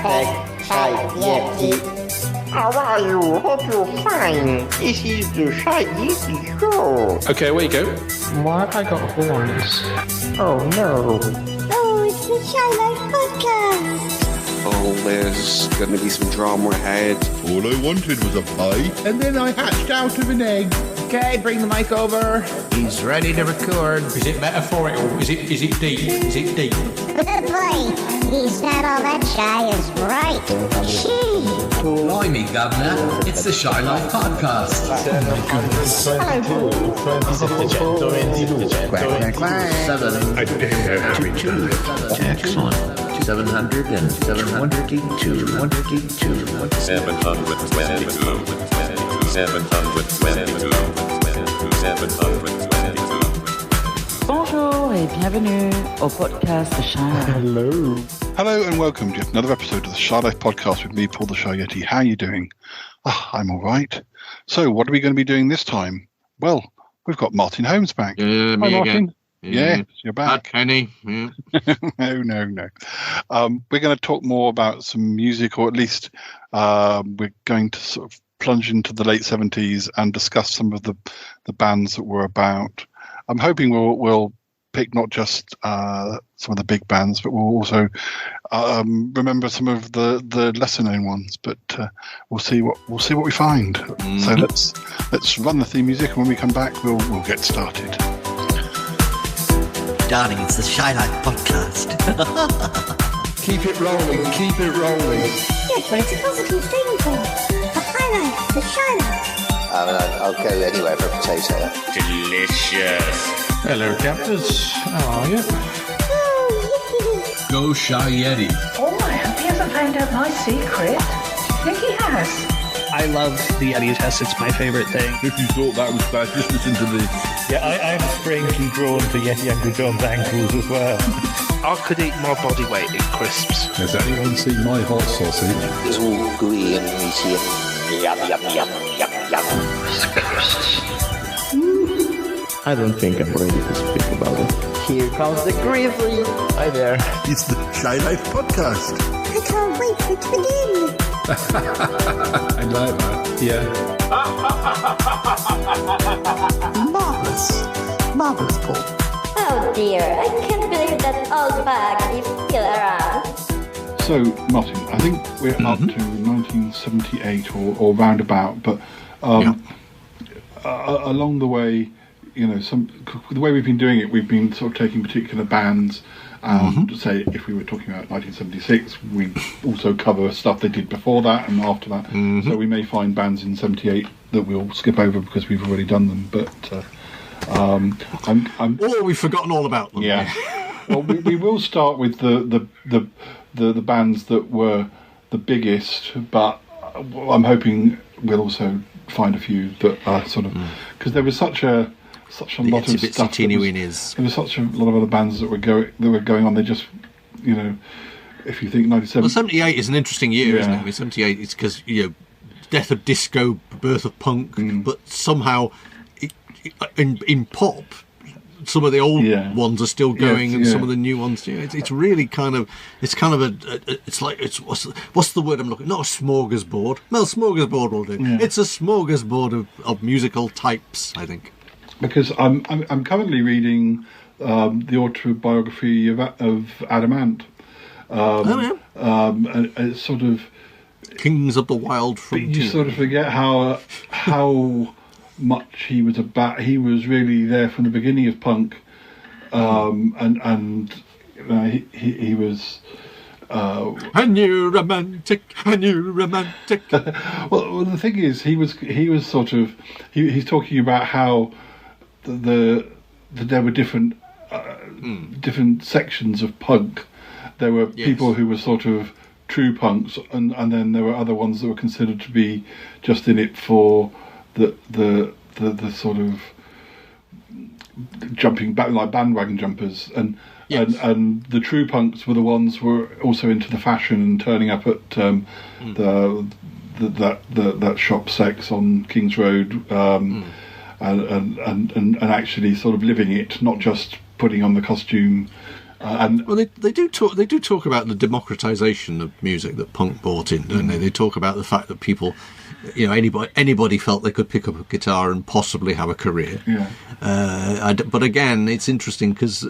Hashtag Shy Yeti. How are you? Hope you're fine. This is the Shy Yeti Show. Okay, away you go. Why have I got horns? Oh no. Oh, it's the Shy Life Podcast. Oh, there's going to be some drama ahead. All I wanted was a pie, and then I hatched out of an egg. Okay, bring the mic over. He's ready to record. Is it metaphorical? Is it deep? Is it deep? Boy, he's not all that shy is right. Gee. Blimey, Governor, it's the Shy Life Podcast. Quack, quack, quack. 722. Bonjour et bienvenue au podcast de Shy Life. Hello and welcome to yet another episode of the Shy Life Podcast with me, Paul the Shy Yeti. How are you doing? I'm all right. So what are we going to be doing this time? Well, we've got Martin Holmes back. Me Hi, Martin. again. Yeah, you're back. Penny. Yeah. No. We're going to talk more about some music, or at least we're going to sort of plunge into the late 70s and discuss some of the bands that were about. I'm hoping we'll pick not just some of the big bands, but we'll also remember some of the lesser known ones. But we'll see what we find. Mm-hmm. So let's run the theme music, and when we come back, we'll get started. Darling, it's the Shy Life Podcast. Keep it rolling, keep it rolling. Good, but it's a positive thing, Paul. The high life, the shy life. I'll go anywhere for a potato. Delicious. Hello, captors. How are you? Oh, Go Shy Yeti. Oh, I hope he hasn't found out my secret. I think he has. I love the Yeti test. It's my favorite thing. If you thought that was bad, just listen to this. Yeah, I'm strangely drawn to Yeti Uncle John's ankles as well. I could eat my body weight in crisps. Has anyone seen my hot sausage? It's all gooey and meaty and yum, yum, yum, yum, yum. I don't think I'm ready to speak about it. Here comes the grizzly. Hi there. It's the Shy Life Podcast. I can't wait for it to begin. I like that. Yeah. Marvelous, Paul. Oh dear, I can't believe that old bag is still around. So, Martin, I think we're up to 1978 or roundabout, but along the way, you know, the way we've been doing it, we've been sort of taking particular bands. Say, if we were talking about 1976, we also cover stuff they did before that and after that. So we may find bands in 78 that we'll skip over because we've already done them. But Or we've forgotten all about them. yeah. Well, we will start with the bands that were the biggest, but I'm hoping we'll also find a few that are sort of, because there was such a lot of stuff. There was such a lot of other bands that were going on. They just, you know, if you think 97. Well, 78 is an interesting year, isn't it? I mean, 78 is because, you know, death of disco, birth of punk, but somehow in pop, some of the old ones are still going, and some of the new ones. You know, it's really kind of what's the word I'm looking? Not a smorgasbord. Well, smorgasbord will do. Yeah. It's a smorgasbord of musical types, I think. Because I'm currently reading the autobiography of Adam Ant. And it's sort of Kings of the Wild Frontier. You sort of forget how much he was about. He was really there from the beginning of punk, and you know, he was. A new romantic. Well, the thing is, he was sort of he's talking about how there were different sections of punk. There were people who were sort of true punks, and then there were other ones that were considered to be just in it for the sort of jumping back, like bandwagon jumpers, and the true punks were the ones who were also into the fashion and turning up at that shop Sex on King's Road, and actually sort of living it, not just putting on the costume And well, they do talk about the democratization of music that punk brought in, don't they? They talk about the fact that people, you know, anybody felt they could pick up a guitar and possibly have a career. Yeah. But again, it's interesting because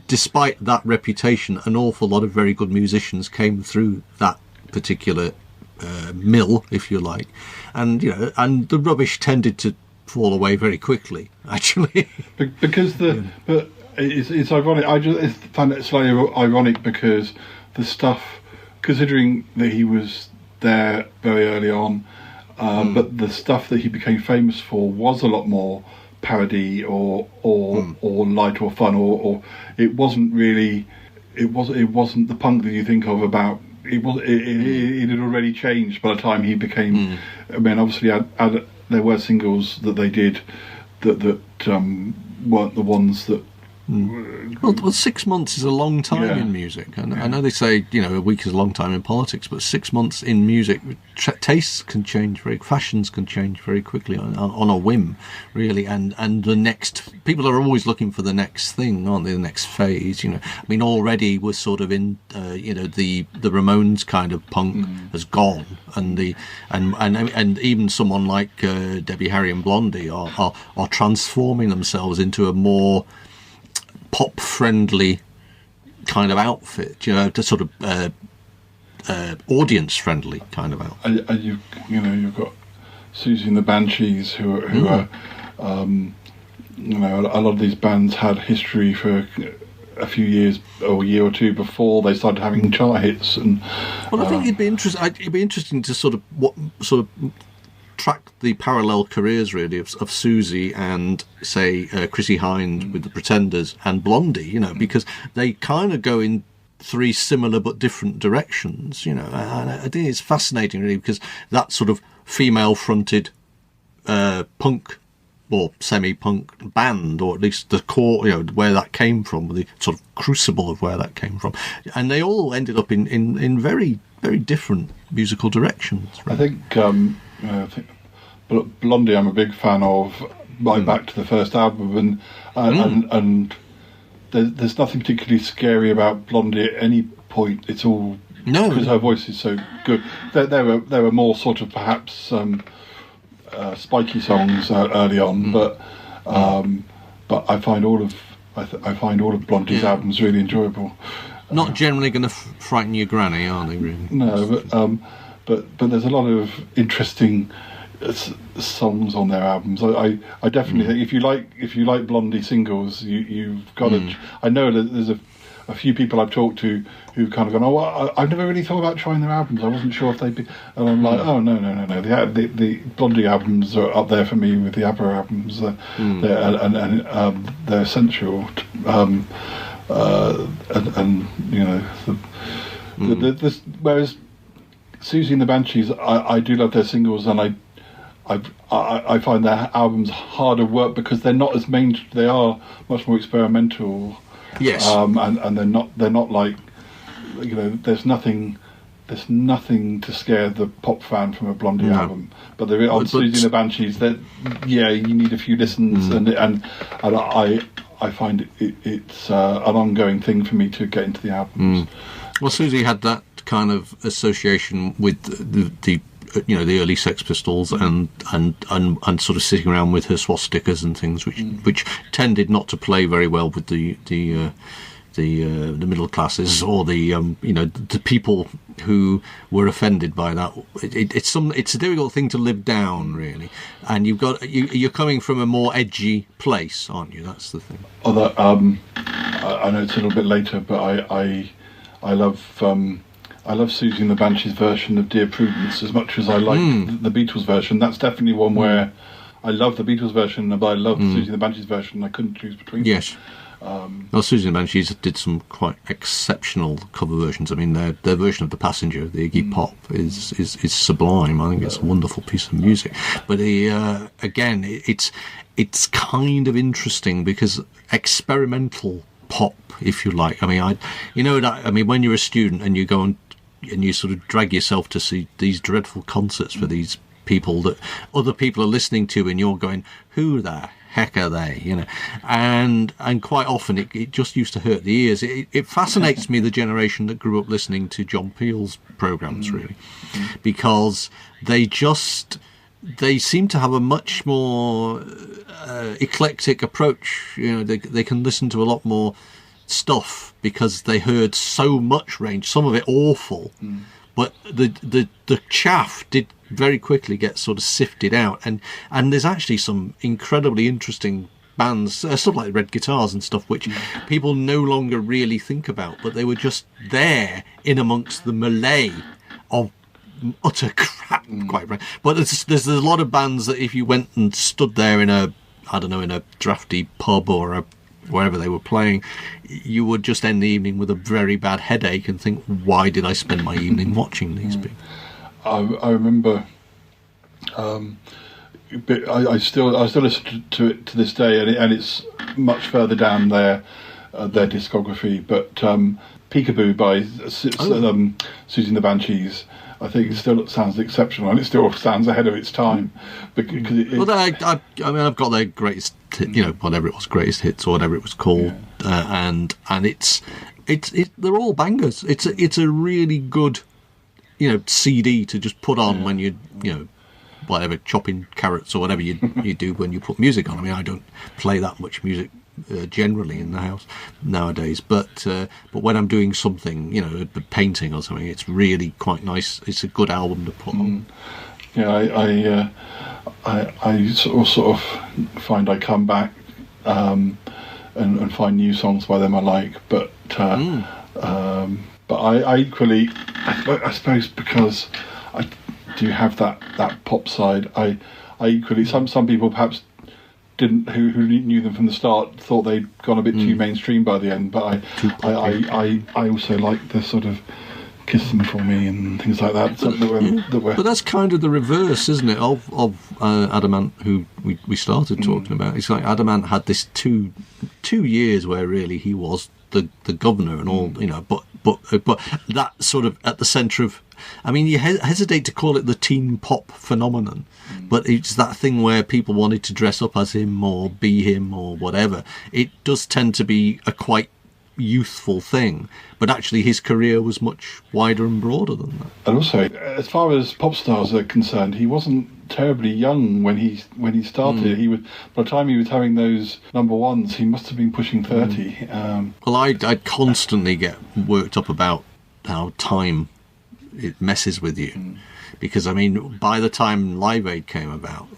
despite that reputation, an awful lot of very good musicians came through that particular mill, if you like, and you know, and the rubbish tended to fall away very quickly, actually. Because but it's ironic. I just find it slightly ironic because the stuff, considering that he was there very early on, but the stuff that he became famous for was a lot more parody or light or fun, or it wasn't really, it wasn't the punk that you think of about. It had already changed by the time he became. I mean, obviously, there were singles that they did that weren't the ones that. Well, 6 months is a long time in music. And I know they say, you know, a week is a long time in politics, but 6 months in music, tastes can change fashions can change very quickly on a whim, really. And the next, people are always looking for the next thing, aren't they? The next phase, you know. I mean, already we're sort of in, you know, the Ramones kind of punk has gone, and even someone like Debbie Harry and Blondie are transforming themselves into a more pop-friendly kind of outfit, you know, to sort of audience-friendly kind of outfit. And you've got Susie and the Banshees, who are, you know, a lot of these bands had history for a few years or a year or two before they started having chart hits. And well, I think it'd be interesting to sort of track the parallel careers really of Susie and say Chrissie Hynde with the Pretenders and Blondie, you know, because they kind of go in three similar but different directions, you know, and I think it's fascinating really because that sort of female-fronted punk or semi-punk band, or at least the core, you know, where that came from, the sort of crucible of where that came from, and they all ended up in very, very different musical directions. Right? I think Blondie I'm a big fan of, right back to the first album, and there's nothing particularly scary about Blondie at any point. It's all because her voice is so good. There were more sort of perhaps spiky songs early on, but I find all of Blondie's albums really enjoyable. Not generally going to frighten your granny, are they? Really? No, but there's a lot of interesting songs on their albums. I definitely think if you like Blondie singles, you've got to. I know that there's a few people I've talked to who've kind of gone, oh, I've never really thought about trying their albums. I wasn't sure if they'd be. And I'm like, oh no. The Blondie albums are up there for me with the ABBA albums. They're essential. And you know, whereas Susie and the Banshees, I do love their singles, and I find their albums harder work because they're not as main. They are much more experimental. Yes. And they're not like, you know, there's nothing to scare the pop fan from a Blondie album. But on Susie and the Banshees, you need a few listens, and I find it's an ongoing thing for me to get into the albums. Well, Susie had that kind of association with the you know, the early Sex Pistols and sort of sitting around with her swastikas and things, which tended not to play very well with the middle classes or the you know, the people who were offended by that. It's a difficult thing to live down, really, and you're coming from a more edgy place, aren't you? That's the thing. Although I know it's a little bit later, but I love Susie and the Banshees version of Dear Prudence as much as I like the Beatles version. That's definitely one where I love the Beatles version, but I love Susie and the Banshees version. I couldn't choose between them. Yes. Well, Susie and the Banshees did some quite exceptional cover versions. I mean, their version of The Passenger, the Iggy Pop, is sublime. I think it's a wonderful piece of music. But again, it's kind of interesting because experimental pop, if you like. I mean, when you're a student and you go and you sort of drag yourself to see these dreadful concerts for these people that other people are listening to, and you're going, who the heck are they? You know, and quite often it just used to hurt the ears. It fascinates me, the generation that grew up listening to John Peel's programs, really, because they seem to have a much more eclectic approach. You know, they can listen to a lot more stuff because they heard so much range. Some of it awful, but the chaff did very quickly get sort of sifted out, and there's actually some incredibly interesting bands, stuff like Red Guitars and stuff, which people no longer really think about, but they were just there in amongst the melee of utter crap, quite right. But there's a lot of bands that if you went and stood there in a drafty pub or wherever they were playing, you would just end the evening with a very bad headache and think, why did I spend my evening watching these people? I remember, I still listen to it to this day, and it's much further down their discography. But Peekaboo by Susie and the Banshees, I think it still sounds exceptional, and it still sounds ahead of its time. Because I've got their greatest, whatever it was, greatest hits or whatever it was called, and it's they're all bangers. It's a really good, CD to just put on when you whatever, chopping carrots or whatever you do when you put music on. I mean, I don't play that much music generally in the house nowadays, but when I'm doing something, painting or something, it's really quite nice. It's a good album to put on. Yeah, I sort of find I come back and find new songs by them I like, but I equally, I suppose, because I do have that pop side, I equally, some people perhaps didn't, who knew them from the start, thought they'd gone a bit too mainstream by the end, but I also like the sort of Kiss Them For Me and things like that. But that's kind of the reverse, isn't it, of Adamant, who we started talking about. It's like Adamant had this two years where really he was the governor and all, but that sort of at the centre of, I mean, you hesitate to call it the teen pop phenomenon, but it's that thing where people wanted to dress up as him or be him or whatever. It does tend to be a quite youthful thing, but actually his career was much wider and broader than that. And also, as far as pop stars are concerned, he wasn't terribly young when he started. He was, by the time he was having those number ones, he must have been pushing 30. Well, I constantly get worked up about how time it messes with you, because I mean, by the time Live Aid came about,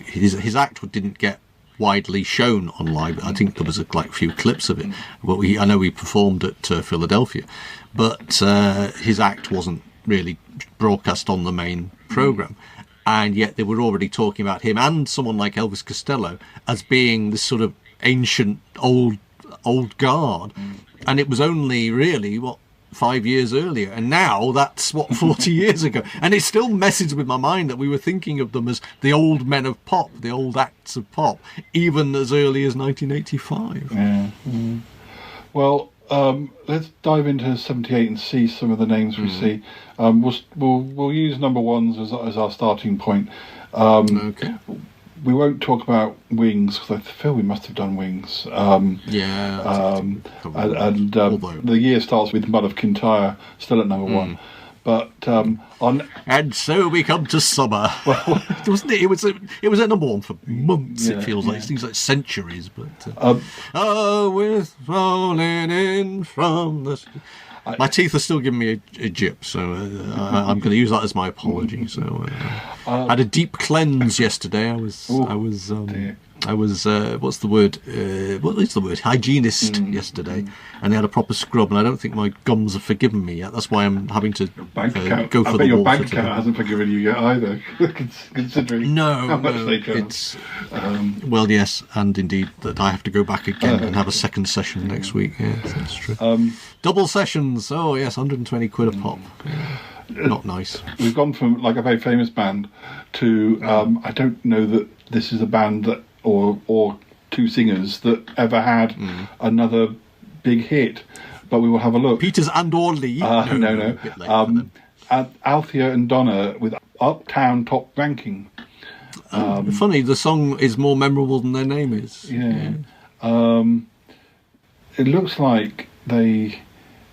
his act didn't get widely shown on Live. I think there was a few clips of it. Well, I know he performed at Philadelphia, but his act wasn't really broadcast on the main program, and yet they were already talking about him and someone like Elvis Costello as being this sort of ancient old guard, and it was only really 5 years earlier, and now that's 40 years ago, and it still messes with my mind that we were thinking of them as the old men of pop, the old acts of pop, even as early as 1985. Well, let's dive into 78 and see some of the names we see. We'll use number ones as our starting point. Okay. We won't talk about Wings, because I feel we must have done Wings. The year starts with Mud of Kintyre, still at number one. But and so we come to summer. Well, wasn't it? It was at number one for months. It feels like it seems like centuries. But we're rolling in from the. My teeth are still giving me a jip, so I'm going to use that as my apology. So I had a deep cleanse yesterday. I was what's the word? What is the word? Hygienist yesterday, and they had a proper scrub, and I don't think my gums have forgiven me yet. That's why I'm having to go for the water. Your bank account hasn't forgiven you yet either, considering how much they charge. Well, yes, and indeed that I have to go back again and have a second session next week. Yes, that's true. Double sessions. Oh yes, 120 quid a pop. Not nice. We've gone from like a very famous band to I don't know that this is a band that or two singers that ever had another big hit, but we will have a look. Peters and or Lee. No. Althea and Donna with Uptown Top Ranking. Funny, the song is more memorable than their name is. Yeah. It looks like they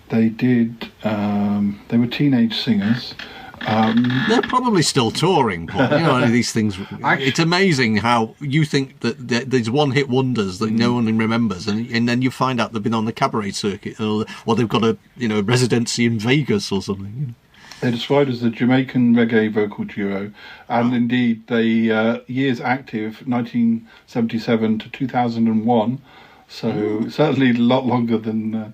did. They were teenage singers. They're probably still touring, Paul. You know, these things. It's amazing how you think that there's one-hit wonders that no one remembers, and then you find out they've been on the cabaret circuit, or they've got a residency in Vegas or something. You know. They're described as a Jamaican reggae vocal duo, and indeed they years active, 1977 to 2001. So certainly a lot longer than.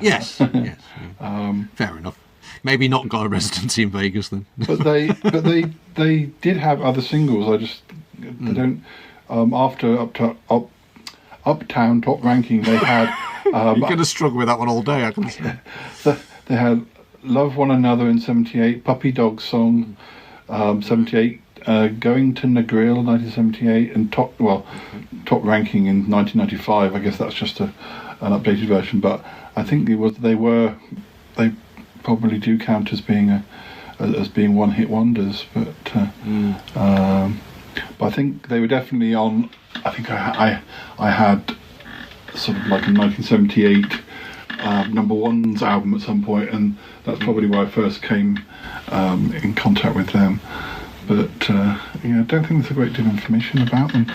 Yes. Fair enough. Maybe not got a residency in Vegas then. but they did have other singles. They don't. After Uptown Top Ranking, they had. You're going to struggle with that one all day, I can see. They had Love One Another in 78, Puppy Dog Song, 78, Going to Negril 1978, and Top Ranking in 1995. I guess that's just an updated version, but I think they probably do count as being one-hit wonders, but I think they were definitely on. I think I had sort of like a 1978 number ones album at some point, and that's probably where I first came in contact with them. But I don't think there's a great deal of information about them.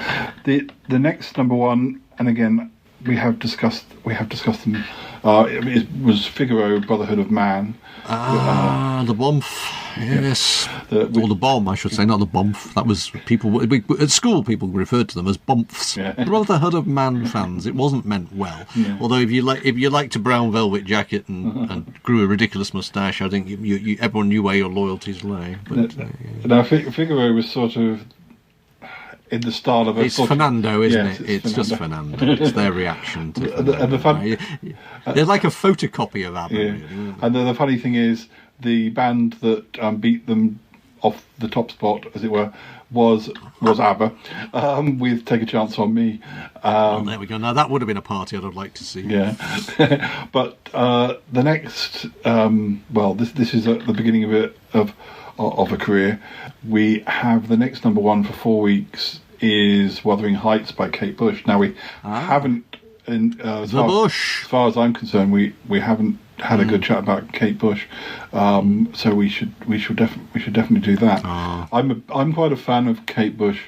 The next number one, and again we have discussed them. It was Figaro, Brotherhood of Man. The Bomf, yes. Or the Bomb, I should say, not the Bomf. That was people at school. People referred to them as Bomfs. Yeah. Brotherhood of Man fans. It wasn't meant well. Yeah. Although if you liked a brown velvet jacket and grew a ridiculous moustache, I think you everyone knew where your loyalties lay. But, now Figaro was sort of in the style of it's Fernando, isn't it? It's Fernando. Just Fernando. It's their reaction to Fernando. They're like a photocopy of ABBA. Yeah. Really, and the funny thing is, the band that beat them off the top spot, as it were, was ABBA, with Take a Chance on Me. There we go. Now that would have been a party I'd have liked to see. Yeah. But the next, this is at the beginning of a career. We have the next number one for 4 weeks is Wuthering Heights by Kate Bush. Now we haven't, as far as I'm concerned, we haven't had a good chat about Kate Bush. So we should definitely do that. I'm quite a fan of Kate Bush.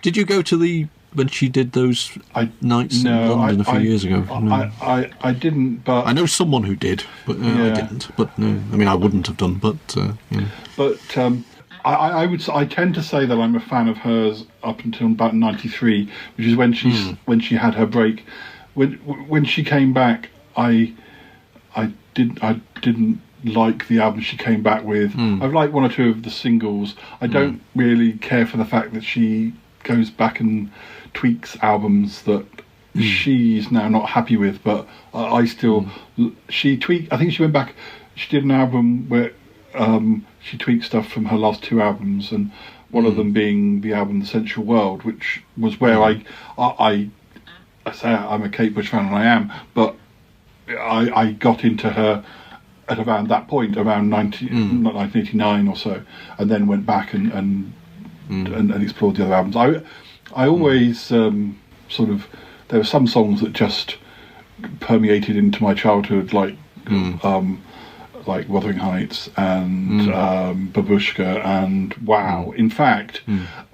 Did you go to when she did those nights in London a few years ago? No. I didn't, but I know someone who did, but I didn't. But no, I mean I wouldn't have done. But I tend to say that I'm a fan of hers up until about '93, which is when she had her break. When she came back, I didn't like the album she came back with. I've liked one or two of the singles. I don't really care for the fact that she goes back and tweaks albums that she's now not happy with, but I still she tweaked. I think she went back. She did an album where she tweaked stuff from her last two albums, and one of them being the album The Sensual World, which was where I say I'm a Kate Bush fan, and I am, but I got into her at around that point, around 1989 or so, and then went back and explored the other albums. I always sort of, there were some songs that just permeated into my childhood, like Wuthering Heights and Babushka and Wow. In fact,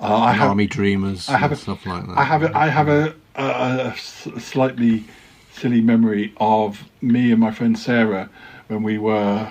I have Army Dreamers, stuff like that. I have a slightly silly memory of me and my friend Sarah when we were,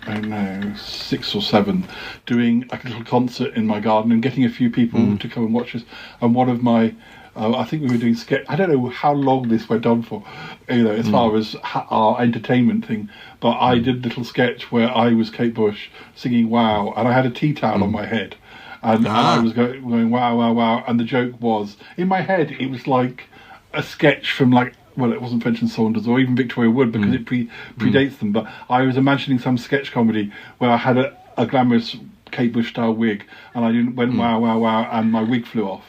I don't know, 6 or 7, doing a little concert in my garden and getting a few people to come and watch us. And one of my, I think we were doing sketch. I don't know how long this went on for, as far as our entertainment thing. But I did a little sketch where I was Kate Bush singing "Wow," and I had a tea towel on my head, and I was going "Wow, wow, wow." And the joke was, in my head, it was like a sketch from it wasn't French and Saunders or even Victoria Wood, because it predates them. But I was imagining some sketch comedy where I had a glamorous Kate Bush style wig, and I went "Wow, wow, wow," and my wig flew off.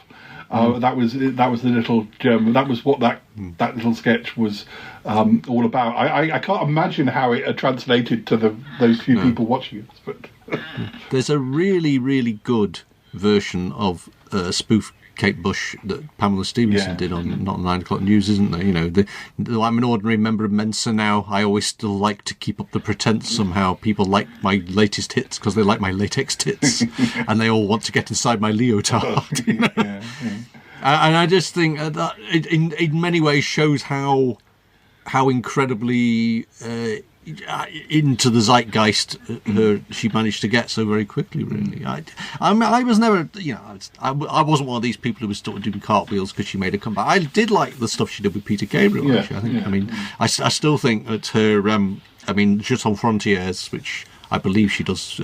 That was the little German. That was what that little sketch was all about. I can't imagine how it translated to those few people watching it. But There's a really, really good version of spoof Kate Bush that Pamela Stevenson did on Not 9 O'Clock News, isn't there? You know, I'm an ordinary member of Mensa now. I always still like to keep up the pretense somehow. People like my latest hits because they like my latex tits, and they all want to get inside my leotard. You know? And I just think that it, in many ways shows how incredibly into the zeitgeist she managed to get so very quickly. Really, I was never, you know, I wasn't one of these people who was sort of doing cartwheels because she made a comeback. I did like the stuff she did with Peter Gabriel. Actually, I think. I mean, I still think that her, I mean, Just on Frontiers, which I believe she does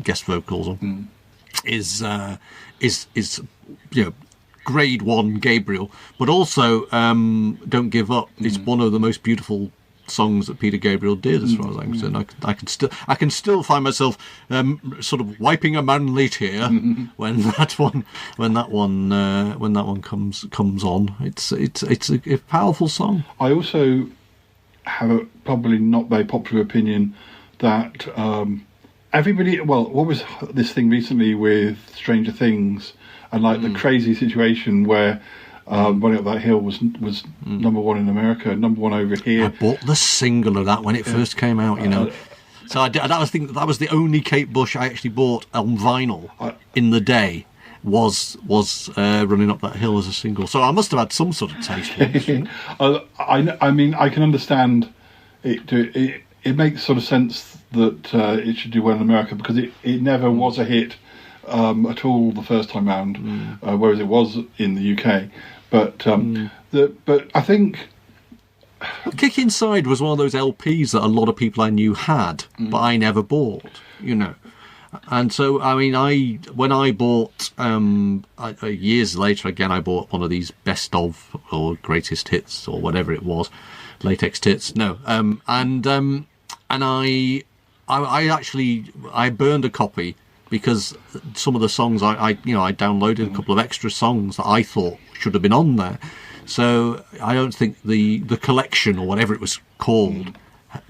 guest vocals on, is you know, grade 1 Gabriel, but also Don't Give Up. It's one of the most beautiful songs that Peter Gabriel did, as far as I'm concerned. I can still find myself sort of wiping a manly tear when that one comes on. It's a powerful song. I also have a probably not very popular opinion that everybody. Well, what was this thing recently with Stranger Things and like the crazy situation where Running Up That Hill was number 1 in America, number 1 over here. I bought the single of that when it first came out, you know. So that was the only Kate Bush I actually bought on vinyl in the day. Was Running Up That Hill as a single. So I must have had some sort of taste. I mean, I can understand it. It makes sort of sense that it should do well in America because it never was a hit at all the first time round, whereas it was in the UK. But but I think Kick Inside was one of those LPs that a lot of people I knew had, but I never bought. You know, and so I mean, when I bought years later again, I bought one of these best of or greatest hits or whatever it was, latex tits. No, and I burned a copy. Because some of the songs I downloaded a couple of extra songs that I thought should have been on there. So I don't think the collection or whatever it was called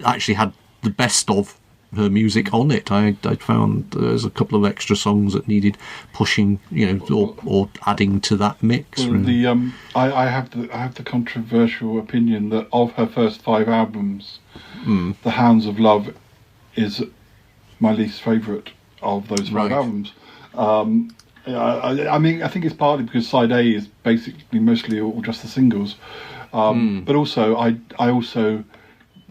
actually had the best of her music on it. I found there's a couple of extra songs that needed pushing, you know, or adding to that mix. Well, really. I have the controversial opinion that of her first 5 albums, The Hounds of Love is my least favourite of those 5 albums. I mean, I think it's partly because side A is basically mostly all just the singles, but also I also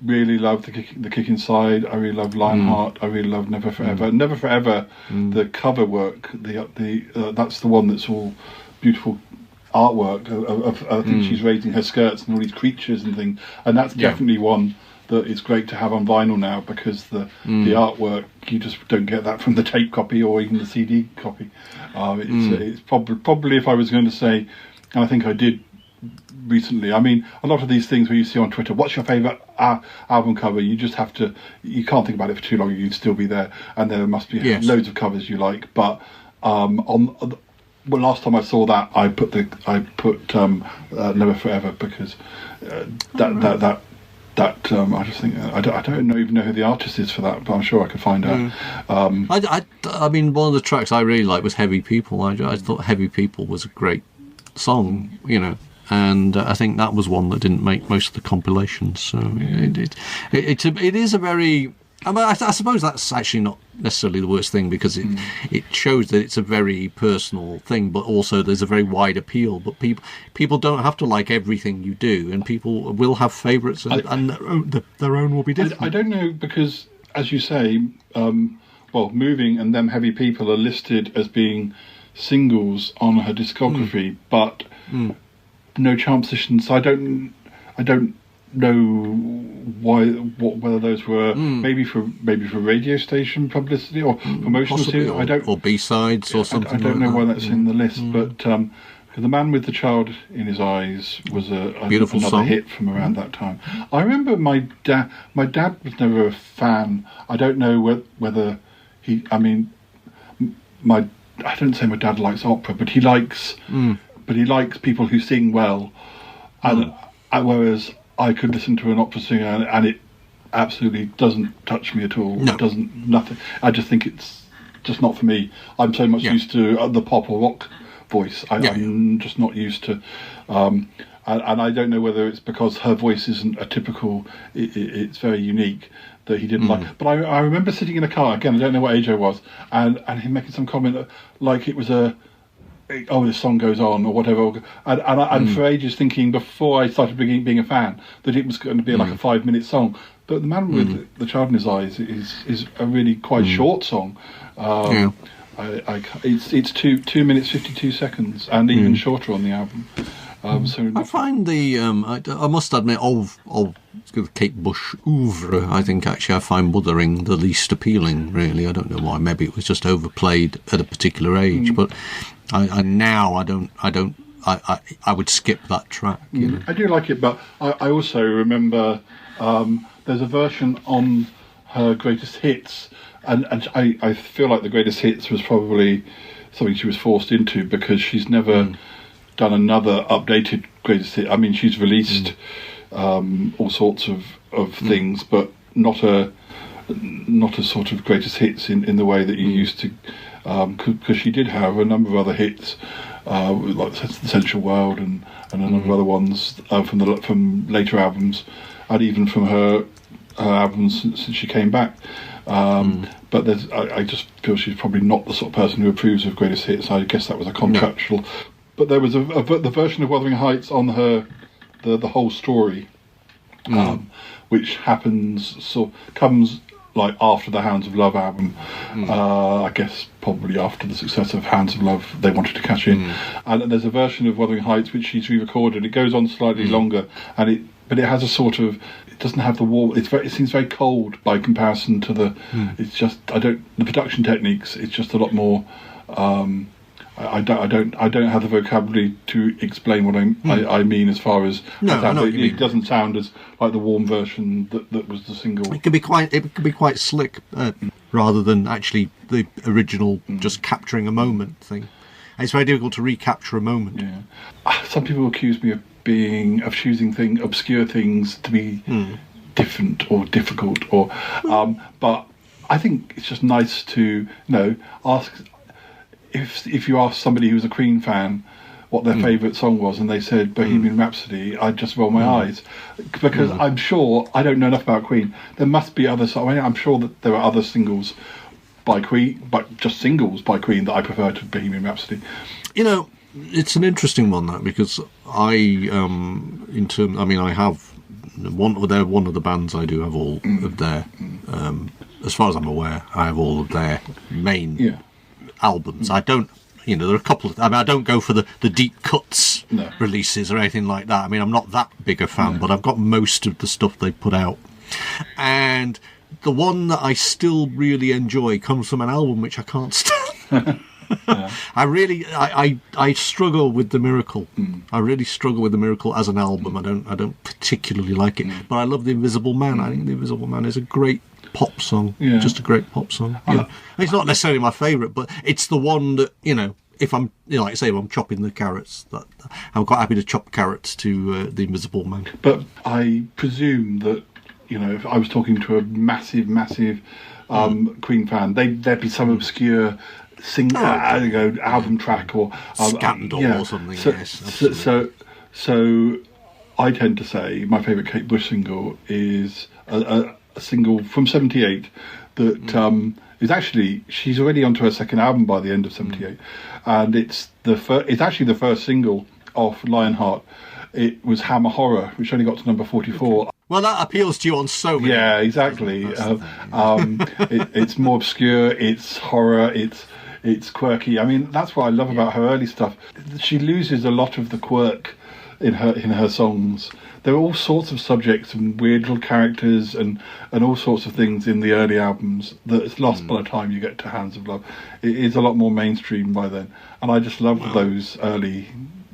really love the Kick Inside. I really love Lionheart. I really love Never Forever. Never Forever, the cover work, that's the one that's all beautiful artwork of I think she's raising her skirts and all these creatures and things, and that's definitely one that it's great to have on vinyl now because the artwork, you just don't get that from the tape copy or even the CD copy. It's probably if I was going to say, and I think I did recently, I mean, a lot of these things where you see on Twitter, what's your favourite album cover, you just have to, you can't think about it for too long, you'd still be there, and there must be loads of covers you like, but last time I saw that, I put Never Forever because that I just think I don't even know who the artist is for that, but I'm sure I could find out. I mean, one of the tracks I really liked was Heavy People. I thought Heavy People was a great song, you know, and I think that was one that didn't make most of the compilations. So it is a very. I mean, I suppose that's actually not necessarily the worst thing because it shows that it's a very personal thing, but also there's a very wide appeal. But people don't have to like everything you do, and people will have favourites, and their own will be different. I don't know because, as you say, Moving and Them Heavy People are listed as being singles on her discography, but no chart positions. So I don't know whether those were maybe for radio station publicity or promotional material. Or B-sides or something. I don't know why that's in the list, but The Man with the Child in His Eyes was another song. hit from around that time. I remember my dad was never a fan. I don't know whether he. I mean, I don't say my dad likes opera, but he likes people who sing well, and whereas I could listen to an opera singer and it absolutely doesn't touch me at all. No. It doesn't, nothing. I just think it's just not for me. I'm so much used to the pop or rock voice. I'm just not used to. And I don't know whether it's because her voice isn't a typical. It's very unique that he didn't like. But I remember sitting in a car again. I don't know what age I was, and him making some comment like it was this song goes on or whatever, and for ages thinking before I started being a fan that it was going to be like a 5-minute song. But The Man with the Child in His Eyes is a really quite short song. It's 2 minutes 52 seconds and even shorter on the album. So I find I must admit of Kate Bush oeuvre, I think actually I find Wuthering the least appealing. Really, I don't know why. Maybe it was just overplayed at a particular age, but I would skip that track. You know? I do like it, but I also remember there's a version on her greatest hits, and I feel like the greatest hits was probably something she was forced into because she's never done another updated greatest hit. I mean, she's released all sorts of things, but not a sort of greatest hits in the way that you used to, because she did have a number of other hits, like The Sensual World and a number of other ones from later albums, and even from her albums since she came back. But I just feel she's probably not the sort of person who approves of greatest hits. I guess that was a contractual. But there was the version of Wuthering Heights on her the whole story, which comes like after the Hounds of Love album. I guess probably after the success of Hounds of Love, they wanted to cash in. And there's a version of Wuthering Heights which she's re-recorded. It goes on slightly longer, but it has a sort of. It doesn't have the warmth. It seems very cold by comparison to the. It's just the production techniques. It's just a lot more. I don't have the vocabulary to explain what I mean as far as it doesn't sound as like the warm version that was the single. It could be quite slick rather than actually the original just capturing a moment thing. It's very difficult to recapture a moment. Yeah. Some people accuse me of choosing obscure things to be different or difficult but I think it's just nice to ask. If you ask somebody who's a Queen fan what their favourite song was and they said Bohemian Rhapsody, I'd just roll my eyes because I'm sure I don't know enough about Queen. There must be other songs. I'm sure that there are other singles by Queen, but just singles by Queen that I prefer to Bohemian Rhapsody. It's an interesting one that because I have they're one of the bands I do have all of their as far as I'm aware I have all of their main albums. I don't, there are a couple of. I don't go for the deep cuts releases or anything like that. I mean, I'm not that big a fan, but I've got most of the stuff they put out. And the one that I still really enjoy comes from an album which I can't stand. I struggle with The Miracle. I really struggle with The Miracle as an album. I don't particularly like it, but I love The Invisible Man. I think The Invisible Man is a great pop song, just a great pop song. It's not necessarily my favourite, but it's the one that if I'm like I say, if I'm chopping the carrots, that I'm quite happy to chop carrots to The Invisible Man. But I presume that if I was talking to a massive Queen fan, there'd be some obscure album track or Scandal or something. So I tend to say my favourite Kate Bush single is a single from '78 that is actually she's already onto her second album by the end of '78, and it's actually the first single off Lionheart. It was Hammer Horror, which only got to number 44. Well, that appeals to you on so many. Yeah, exactly. It's more obscure. It's horror. It's quirky. I mean, that's what I love about her early stuff. She loses a lot of the quirk in her songs. There are all sorts of subjects and weird little characters and all sorts of things in the early albums that it's lost by the time you get to Hounds of Love. It is a lot more mainstream by then, and I just love those early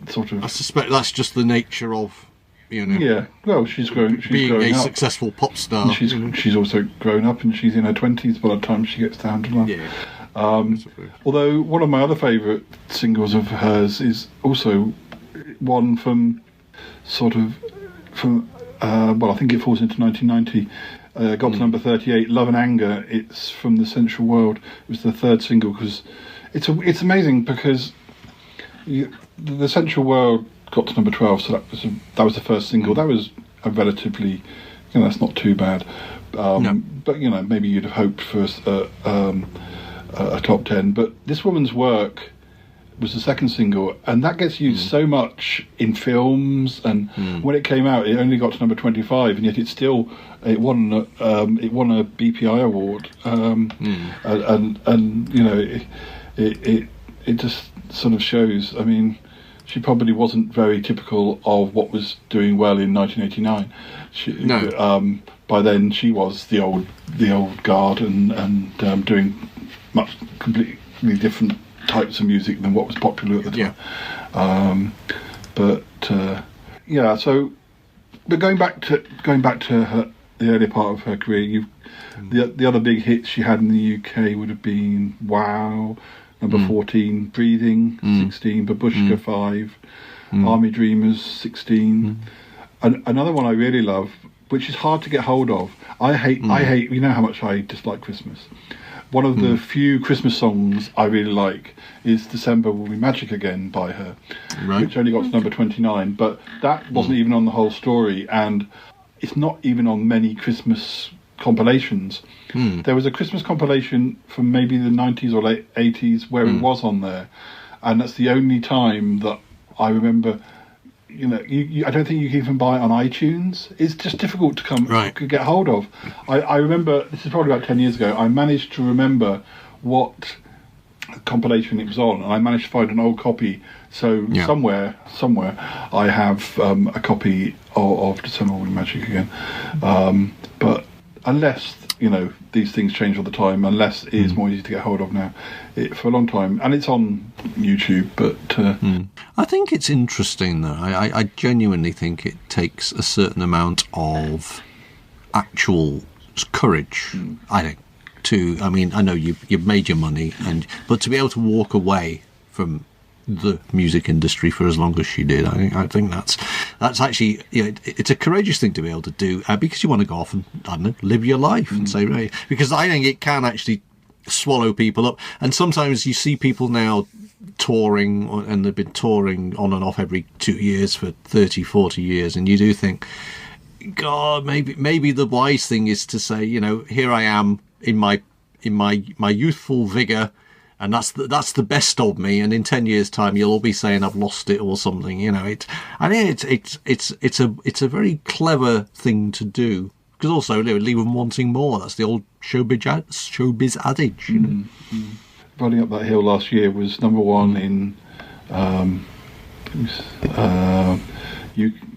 sort of. I suspect that's just the nature of. Yeah, well, she's growing a up. Successful pop star. And she's also grown up, and she's in her 20s by the time she gets to Hounds of Love. Yeah. Although one of my other favourite singles of hers is also one from I think it falls into 1990. got to number 38, Love and Anger. It's from The Sensual World. It was the third single, because it's amazing, because The Sensual World got to number 12, so that was the first single. That was a relatively, that's not too bad. No. But maybe you'd have hoped for a top 10. But this woman's work was the second single, and that gets used so much in films. And when it came out, it only got to number 25, and yet it won a BPI award. It just sort of shows. I mean, she probably wasn't very typical of what was doing well in 1989. By then, she was the old guard and doing much completely different types of music than what was popular at the time. But going back to the earlier part of her career, the other big hits she had in the UK would have been Wow, number 14, Breathing, 16, Babushka 5, Army Dreamers 16. Another one I really love, which is hard to get hold of. I hate. You know how much I dislike Christmas. One of the few Christmas songs I really like is December Will Be Magic Again by her, which only got to number 29, but that wasn't even on the whole story, and it's not even on many Christmas compilations. There was a Christmas compilation from maybe the 90s or late 80s where it was on there, and that's the only time that I remember. I don't think you can even buy it on iTunes. It's just difficult to get hold of. I remember, this is probably about 10 years ago, I managed to remember what compilation it was on, and I managed to find an old copy. So somewhere, I have a copy of December Will Be Magic Again. But unless, these things change all the time, unless it is more easy to get hold of now, for a long time, and it's on YouTube, but... I think it's interesting, though. I genuinely think it takes a certain amount of actual courage, I think, I know you've made your money, but to be able to walk away from the music industry for as long as she did, I think that's actually, it's a courageous thing to be able to do, because you want to go off and, I don't know, live your life and say, right, because I think it can actually swallow people up. And sometimes you see people now touring, and they've been touring on and off every 2 years for 30, 40 years, and you do think, God, maybe the wise thing is to say, here I am in my youthful vigour, and that's the best of me, and in 10 years' time you'll all be saying I've lost it or something. It's a very clever thing to do, because also leave them wanting more. That's the old showbiz adage. Running Up That Hill last year was number one in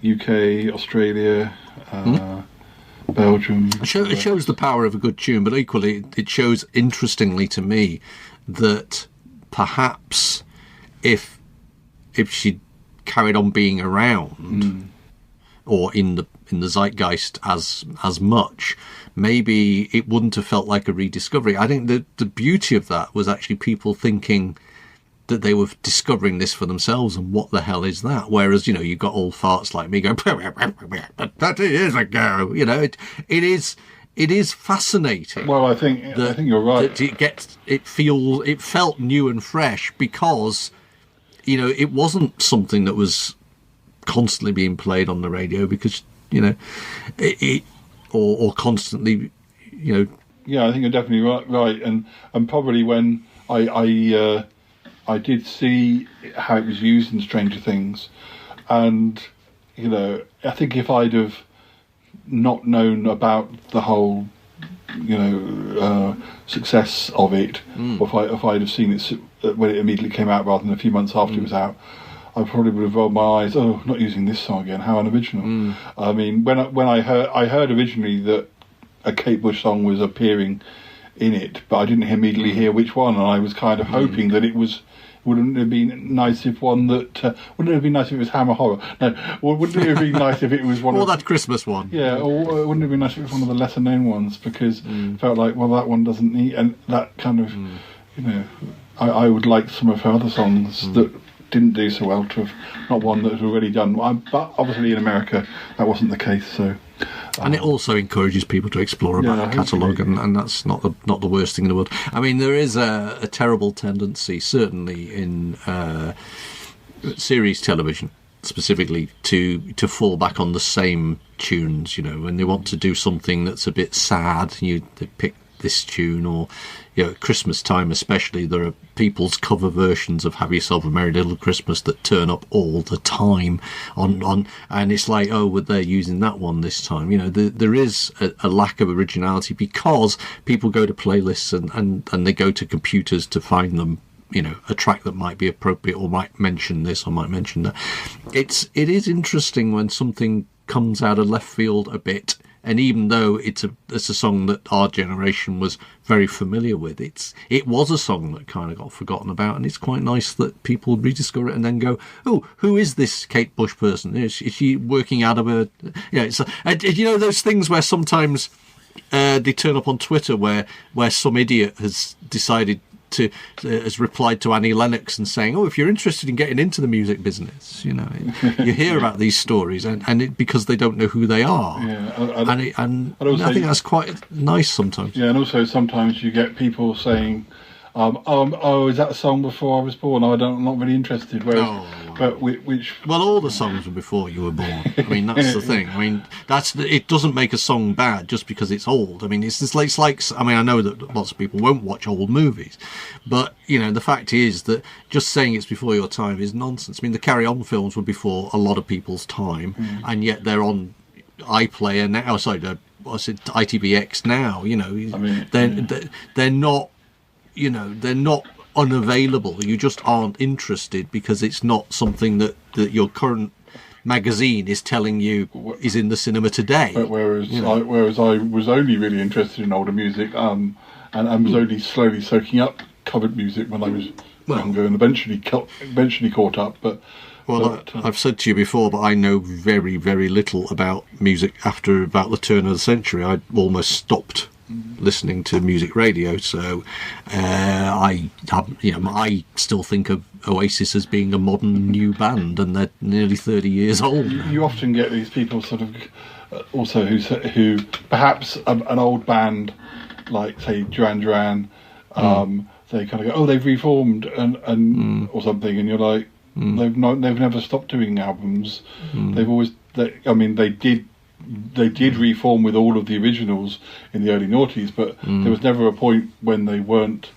UK, Australia, Belgium. It shows the power of a good tune, but equally it shows, interestingly to me, that perhaps if she'd carried on being around or in the zeitgeist as much, maybe it wouldn't have felt like a rediscovery. I think the beauty of that was actually people thinking that they were discovering this for themselves, and what the hell is that? Whereas, you got old farts like me going 30 years ago. It is fascinating. Well, I think you're right. That it felt new and fresh, because it wasn't something that was constantly being played on the radio, because or constantly, Yeah, I think you're definitely right, and probably when I did see how it was used in Stranger Things, and I think if I'd have not known about the whole success of it, or if I'd have seen it when it immediately came out rather than a few months after it was out, I probably would have rolled my eyes. Oh, not using this song again, how unoriginal. I mean, when I heard originally that a Kate Bush song was appearing in it, but I didn't immediately hear which one, and I was kind of hoping that wouldn't it have been nice if wouldn't it have been nice if it was Hammer Horror? No, wouldn't it have been nice if it was one or that Christmas one? Yeah, or wouldn't it have been nice if it was one of the lesser known ones, because it felt like, well, that one doesn't need, and that kind of, I would like some of her other songs that didn't do so well to have not one that was already done. But obviously in America that wasn't the case. So, and it also encourages people to explore a back catalogue, and that's not the worst thing in the world. I mean, there is a terrible tendency, certainly in series television, specifically to fall back on the same tunes. You know, when they want to do something that's a bit sad, they pick this tune, or at Christmas time especially, there are people's cover versions of Have Yourself a Merry Little Christmas that turn up all the time on and it's like, oh, well, they're using that one this time. There is a lack of originality because people go to playlists and they go to computers to find them, a track that might be appropriate or might mention this or might mention that. It is interesting when something comes out of left field a bit. And even though it's a song that our generation was very familiar with, it was a song that kind of got forgotten about, and it's quite nice that people rediscover it and then go, oh, who is this Kate Bush person? Is she working out of a... It's those things where sometimes they turn up on Twitter where some idiot has decided has replied to Annie Lennox and saying, oh, if you're interested in getting into the music business, you hear about these stories and because they don't know who they are. I think that's quite nice sometimes. Yeah, and also sometimes you get people saying, is that a song before I was born? I'm not really interested. Whereas, well, all the songs were before you were born. I mean, that's the thing. I mean, it doesn't make a song bad just because it's old. I mean, it's like. I mean, I know that lots of people won't watch old movies, but the fact is that just saying it's before your time is nonsense. I mean, the Carry On films were before a lot of people's time, and yet they're on iPlayer now. Oh, sorry, what's it? ITVX now. They're not. They're not unavailable. You just aren't interested because it's not something that your current magazine is telling you is in the cinema today. But whereas I was only really interested in older music, and was only slowly soaking up covered music when I was younger, and eventually caught up. I've said to you before, but I know very, very little about music after about the turn of the century. I almost stopped listening to music radio, so I still think of Oasis as being a modern new band, and they're nearly 30 years old now. You often get these people sort of also who perhaps an old band like, say, Duran Duran, they kind of go, oh, they've reformed and or something, and you're like, they've never stopped doing albums. They've always, they did reform with all of the originals in the early noughties, but there was never a point when they weren't.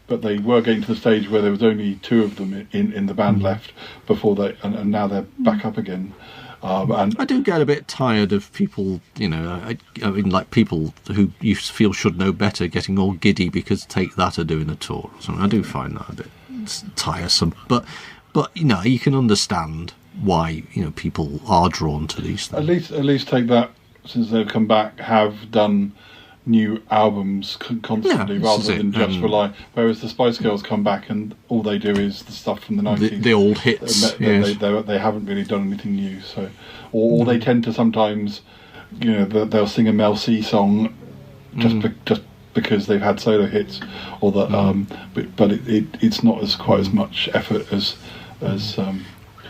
But they were getting to the stage where there was only two of them in the band left before and now they're back up again. And I do get a bit tired of people, I mean, like people who you feel should know better getting all giddy because Take That are doing a tour or something. I do find that a bit tiresome, but you can understand why people are drawn to these things. At least Take That, since they've come back, have done new albums constantly rather than just rely. Whereas the Spice Girls come back and all they do is the stuff from the 90s, the old hits. They haven't really done anything new. So, or they tend to sometimes, they'll sing a Mel C song just because they've had solo hits, or that. But it's not quite as much effort as.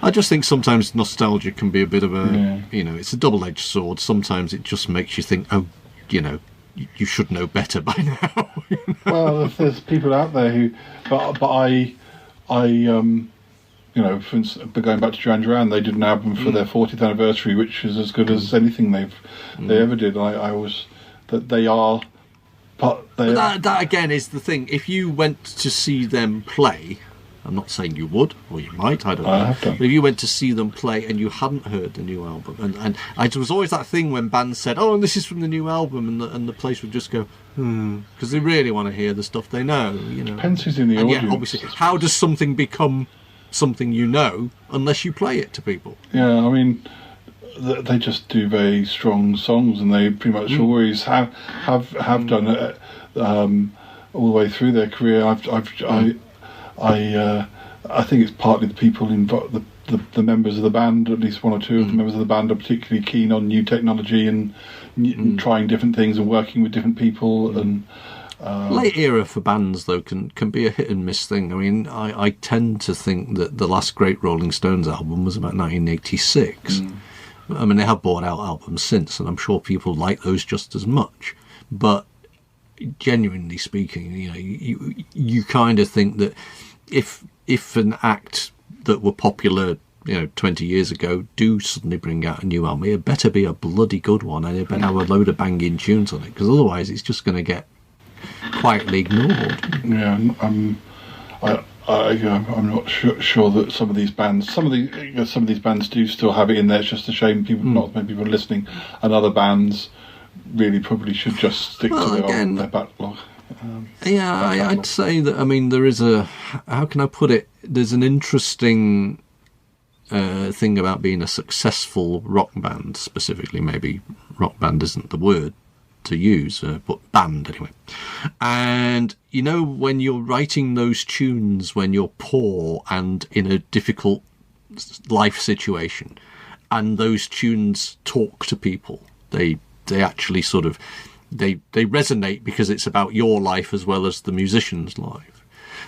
I just think sometimes nostalgia can be a bit of a, it's a double-edged sword. Sometimes it just makes you think, oh, you should know better by now. Well, there's people out there who, but I, for instance, going back to Duran Duran, they did an album for their 40th anniversary, which is as good as anything they ever did. I always that they are. But that again is the thing. If you went to see them play. I'm not saying you would, or you might, I don't know. But if you went to see them play and you hadn't heard the new album, and it was always that thing when bands said, oh, this is from the new album, and the place would just go, because they really want to hear the stuff they know. Depends who's in the audience. Yeah, obviously, how does something become something unless you play it to people? Yeah, I mean, they just do very strong songs, and they pretty much always have done it all the way through their career. I think it's partly the people involved, the members of the band. At least one or two of the members of the band are particularly keen on new technology and trying different things and working with different people. And Late era for bands, though, can be a hit and miss thing. I mean, I tend to think that the last great Rolling Stones album was about 1986. I mean, they have brought out albums since, and I'm sure people like those just as much. But genuinely speaking, you kind of think that if an act that were popular 20 years ago do suddenly bring out a new album, it better be a bloody good one, and it better have a load of banging tunes on it, because otherwise it's just going to get quietly ignored. Yeah, I'm not sure that some of these bands do still have it in there. It's just a shame not many people are listening, and other bands really probably should just stick to their backlog. I'd say that. I mean, there is how can I put it? There's an interesting thing about being a successful rock band, specifically. Maybe rock band isn't the word to use, but band anyway. And when you're writing those tunes when you're poor and in a difficult life situation, and those tunes talk to people, they actually sort of they resonate because it's about your life as well as the musician's life.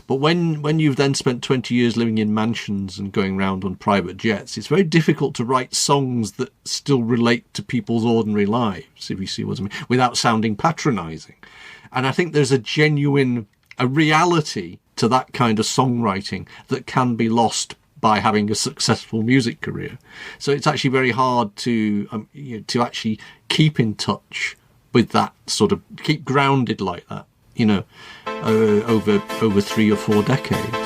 But when you've then spent 20 years living in mansions and going around on private jets, it's very difficult to write songs that still relate to people's ordinary lives, if you see what I mean, without sounding patronising. And I think there's a reality to that kind of songwriting that can be lost by having a successful music career. So it's actually very hard to actually keep in touch with that, sort of keep grounded like that, over 3 or 4 decades.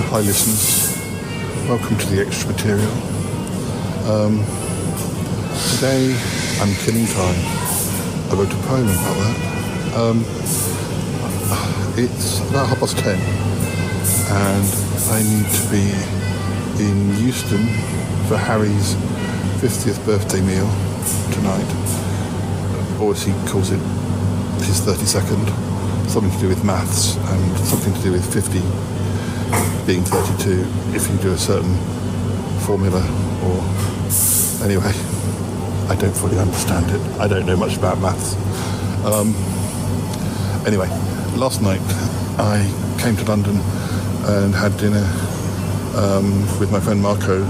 Hi listeners, welcome to the extra material. Today I'm killing time. I wrote a poem about that. It's about 10:30 and I need to be in Euston for Harry's 50th birthday meal tonight, or as he calls it, his 32nd, something to do with maths and something to do with 50 being 32 if you do a certain formula, or anyway, I don't fully understand it. I don't know much about maths. Anyway, last night I came to London and had dinner with my friend Marco,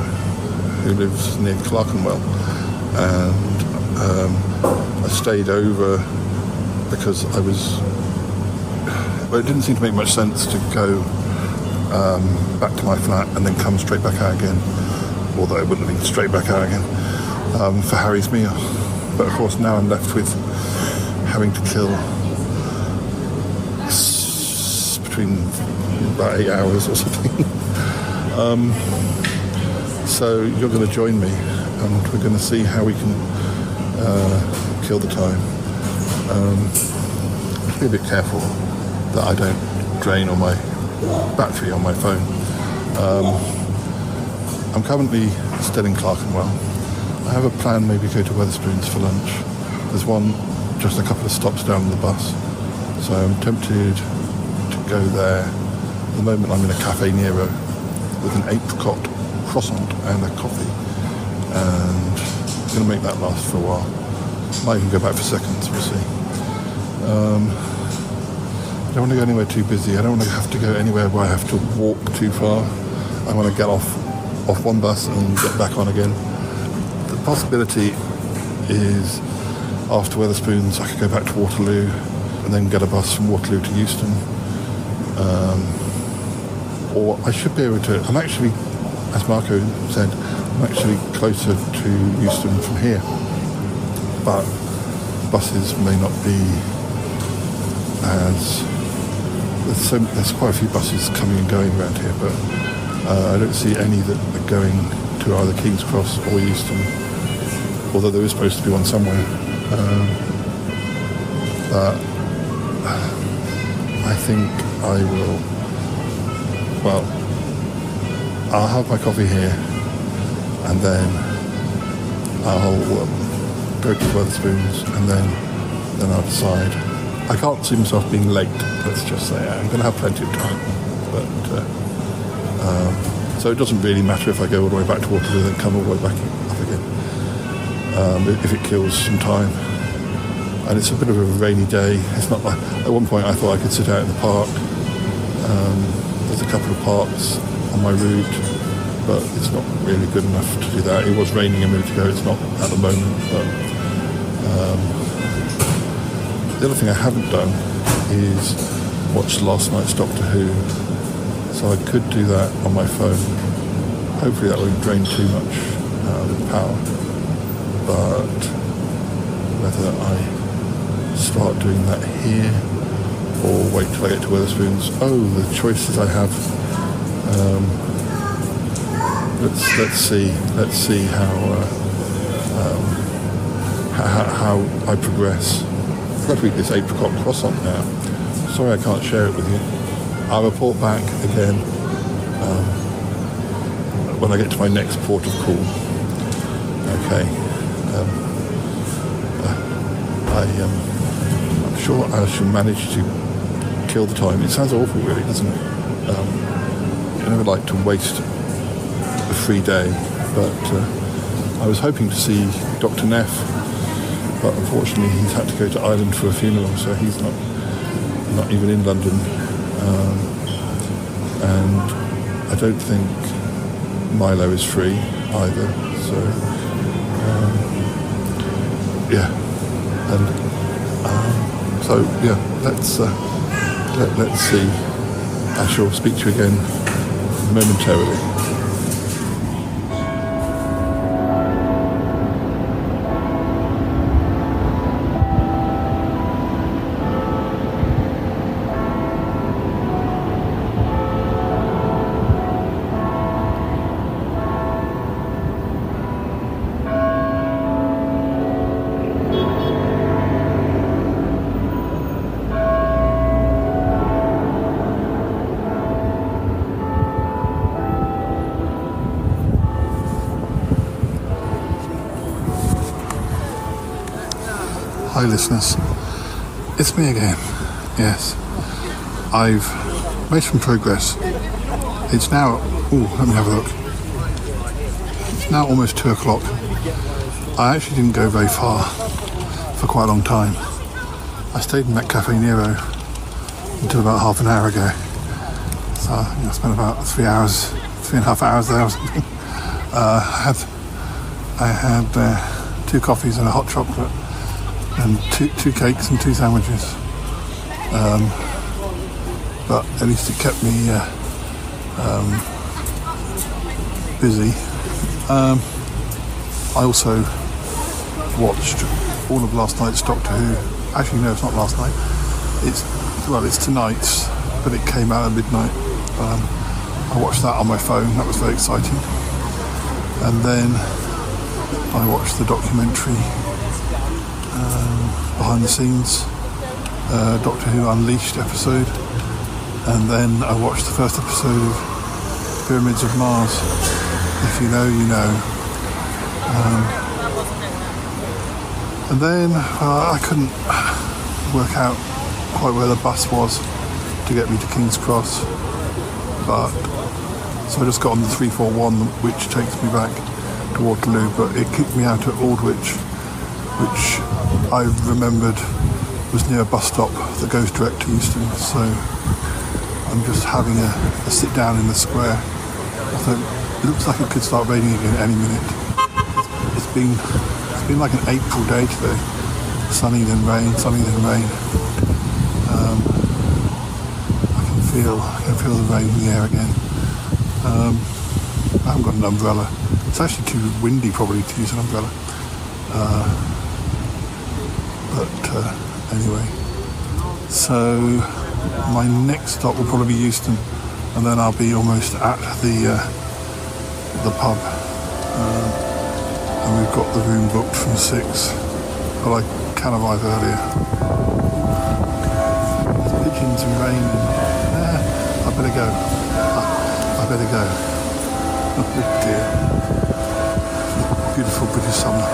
who lives near Clerkenwell, and I stayed over because it didn't seem to make much sense to go back to my flat and then come straight back out again, although it wouldn't have been straight back out again, for Harry's meal. But of course now I'm left with having to kill between about 8 hours or something. So you're going to join me and we're going to see how we can kill the time. Be a bit careful that I don't drain all my battery on my phone. I'm currently still in Clerkenwell. I have a plan, maybe go to Wetherspoons for lunch. There's one just a couple of stops down the bus, so I'm tempted to go there. At the moment I'm in a Cafe Nero with an apricot croissant and a coffee, and I'm going to make that last for a while. Might even go back for seconds, we'll see. I don't want to go anywhere too busy. I don't want to have to go anywhere where I have to walk too far. I want to get off one bus and get back on again. The possibility is after Wetherspoons I could go back to Waterloo and then get a bus from Waterloo to Euston. Or I should be able to, I'm actually, as Marco said, I'm actually closer to Euston from here. But buses may not be as... There's quite a few buses coming and going around here, but I don't see any that are going to either King's Cross or Euston, although there is supposed to be one somewhere. But I think I will, well, I'll have my coffee here and then I'll go to Wetherspoons and then I'll decide. I can't see myself being late, let's just say. I'm going to have plenty of time. But so it doesn't really matter if I go all the way back to Waterloo and then come all the way back up again. If it kills some time. And it's a bit of a rainy day. It's not like, at one point I thought I could sit out in the park. There's a couple of parks on my route, but it's not really good enough to do that. It was raining a minute ago, it's not at the moment, but the other thing I haven't done is watch last night's Doctor Who, so I could do that on my phone. Hopefully that won't drain too much power, but whether I start doing that here or wait till I get to Wetherspoons. Oh, the choices I have. Let's see how I progress. I've got to eat this apricot croissant now. Sorry I can't share it with you. I'll report back again when I get to my next port of call. Okay. I'm sure I shall manage to kill the time. It sounds awful, really, doesn't it? I never like to waste a free day, but I was hoping to see Dr. Neff, but unfortunately he's had to go to Ireland for a funeral, so he's not even in London, and I don't think Milo is free either. So yeah, and so yeah, let's see. I shall speak to you again momentarily. Hi listeners, it's me again. Yes, I've made some progress. It's now, let me have a look. It's now almost 2 o'clock. I actually didn't go very far for quite a long time. I stayed in that Cafe Nero until about half an hour ago. So I spent about 3.5 hours there or something. I had 2 coffees and a hot chocolate, and two cakes and 2 sandwiches, but at least it kept me busy. I also watched all of last night's Doctor Who. Actually, no, it's not last night. It's tonight's, but it came out at midnight. I watched that on my phone. That was very exciting. And then I watched the documentary behind the scenes, Doctor Who Unleashed episode, and then I watched the first episode of Pyramids of Mars. If you know, you know. And then I couldn't work out quite where the bus was to get me to King's Cross, but so I just got on the 341, which takes me back to Waterloo, but it kicked me out at Aldwych, which I remembered was near a bus stop that goes direct to Euston. So I'm just having a sit down in the square. I thought it looks like it could start raining again any minute. It's been like an April day today. Sunny then rain, sunny then rain. I can feel the rain in the air again. I haven't got an umbrella. It's actually too windy probably to use an umbrella. But anyway, so my next stop will probably be Euston, and then I'll be almost at the pub, and we've got the room booked from 6, but I can arrive earlier. There's pigeons and some rain. I better go. I better go. Oh dear. Beautiful British summer.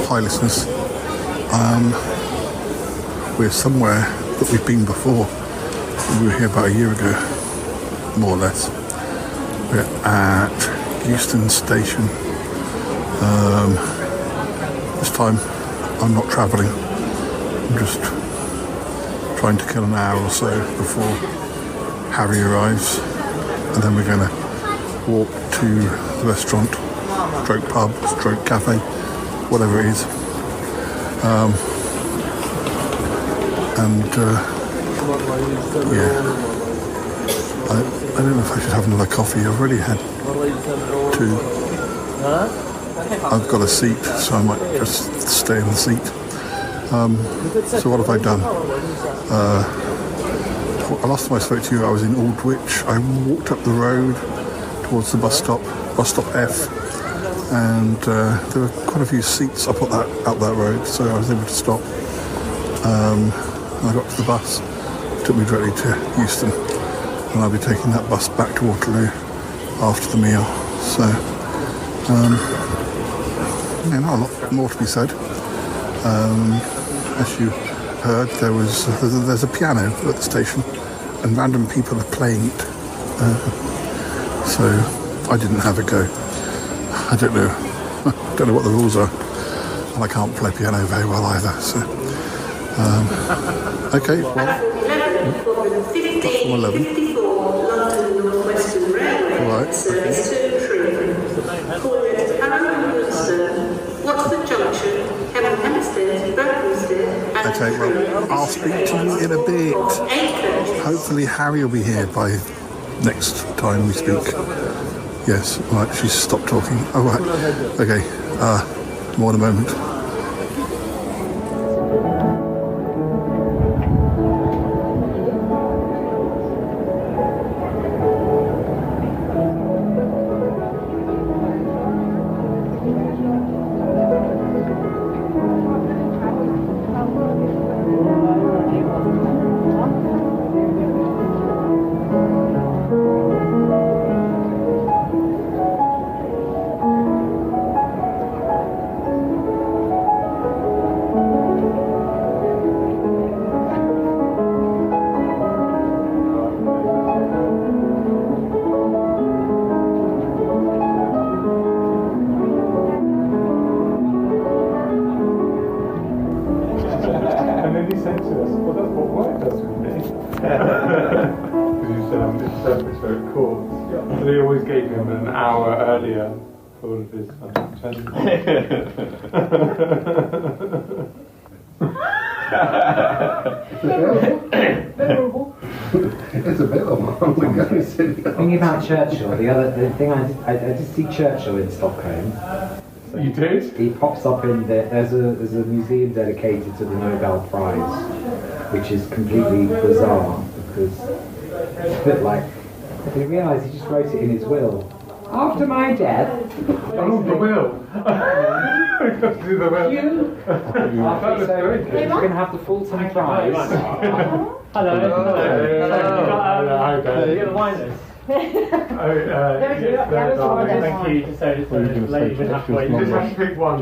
Hi listeners, we're somewhere that we've been before. We were here about a year ago, more or less. We're at Euston Station. This time I'm not travelling, I'm just trying to kill an hour or so before Harry arrives, and then we're going to walk to the restaurant, stroke pub, stroke cafe, whatever it is. Yeah, I don't know if I should have another coffee. I've already had 2. I've got a seat, so I might just stay in the seat. So what have I done? Last time I spoke to you, I was in Aldwych. I walked up the road towards the bus stop F, and there were quite a few seats up that road, so I was able to stop. I got to the bus, it took me directly to Euston, and I'll be taking that bus back to Waterloo after the meal. So, not a lot more to be said. As you heard, there's a piano at the station, and random people are playing it. So I didn't have a go. I don't know what the rules are, and I can't play piano very well either. So, okay, well, platform 11. Right. Okay, well, I'll speak to you in a bit. Hopefully Harry will be here by next time we speak. Yes, right, she's stopped talking. Oh, right. Okay, more in a moment. It's available. The thing about Churchill, the thing I did see Churchill in Stockholm. So you did? He pops up in there's a museum dedicated to the Nobel Prize, which is completely bizarre because it's a bit like you realise he just wrote it in his will. After my death. Oh, the will. Do the will. So he's going to have the Fulton Prize. Hello. Hello. You get the wine list? Thank you. Just so the lady would have to wait. Just have to pick one.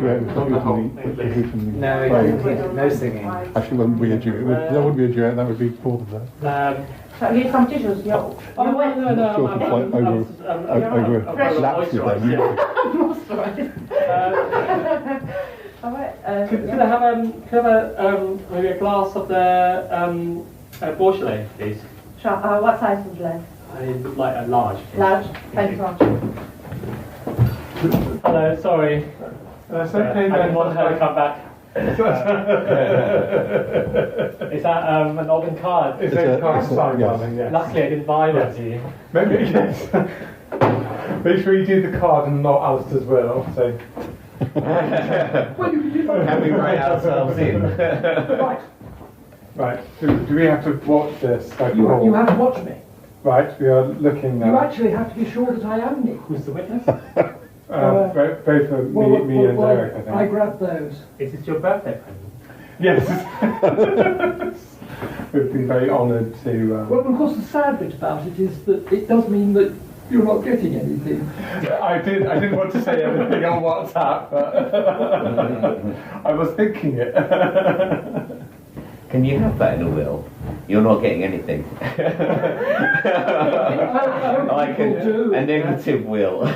No singing. Actually, wouldn't be a duet. That wouldn't be a duet. That would be more than that. So he's from Tissues, yo. Oh, no. Sure, if over laps with them. Could I have maybe a glass of the Beaujolais, please? Sure. What size would you like? I would like a large. Large. Thank you so much. Hello, sorry. That's okay. I didn't want her to come back. Is that an open card? It's a card signed yes. one, yes. Luckily, I didn't buy that to you. Maybe, yes. Make sure you do the card and not Alistair's will. So. Well, you can do both. Can we write ourselves in? Right. Right. Do we have to watch this? Like You have to watch me. Right. We are looking now. You actually have to be sure that I am Nick. Who's the witness? Both for me and Derek, I think. I grabbed those. Is this your birthday present? Yes. We've been very honoured to... Well, of course, the sad bit about it is that it does mean that you're not getting anything. I didn't want to say anything on WhatsApp, but I was thinking it. Can you have that in a will? You're not getting anything. Like a negative will.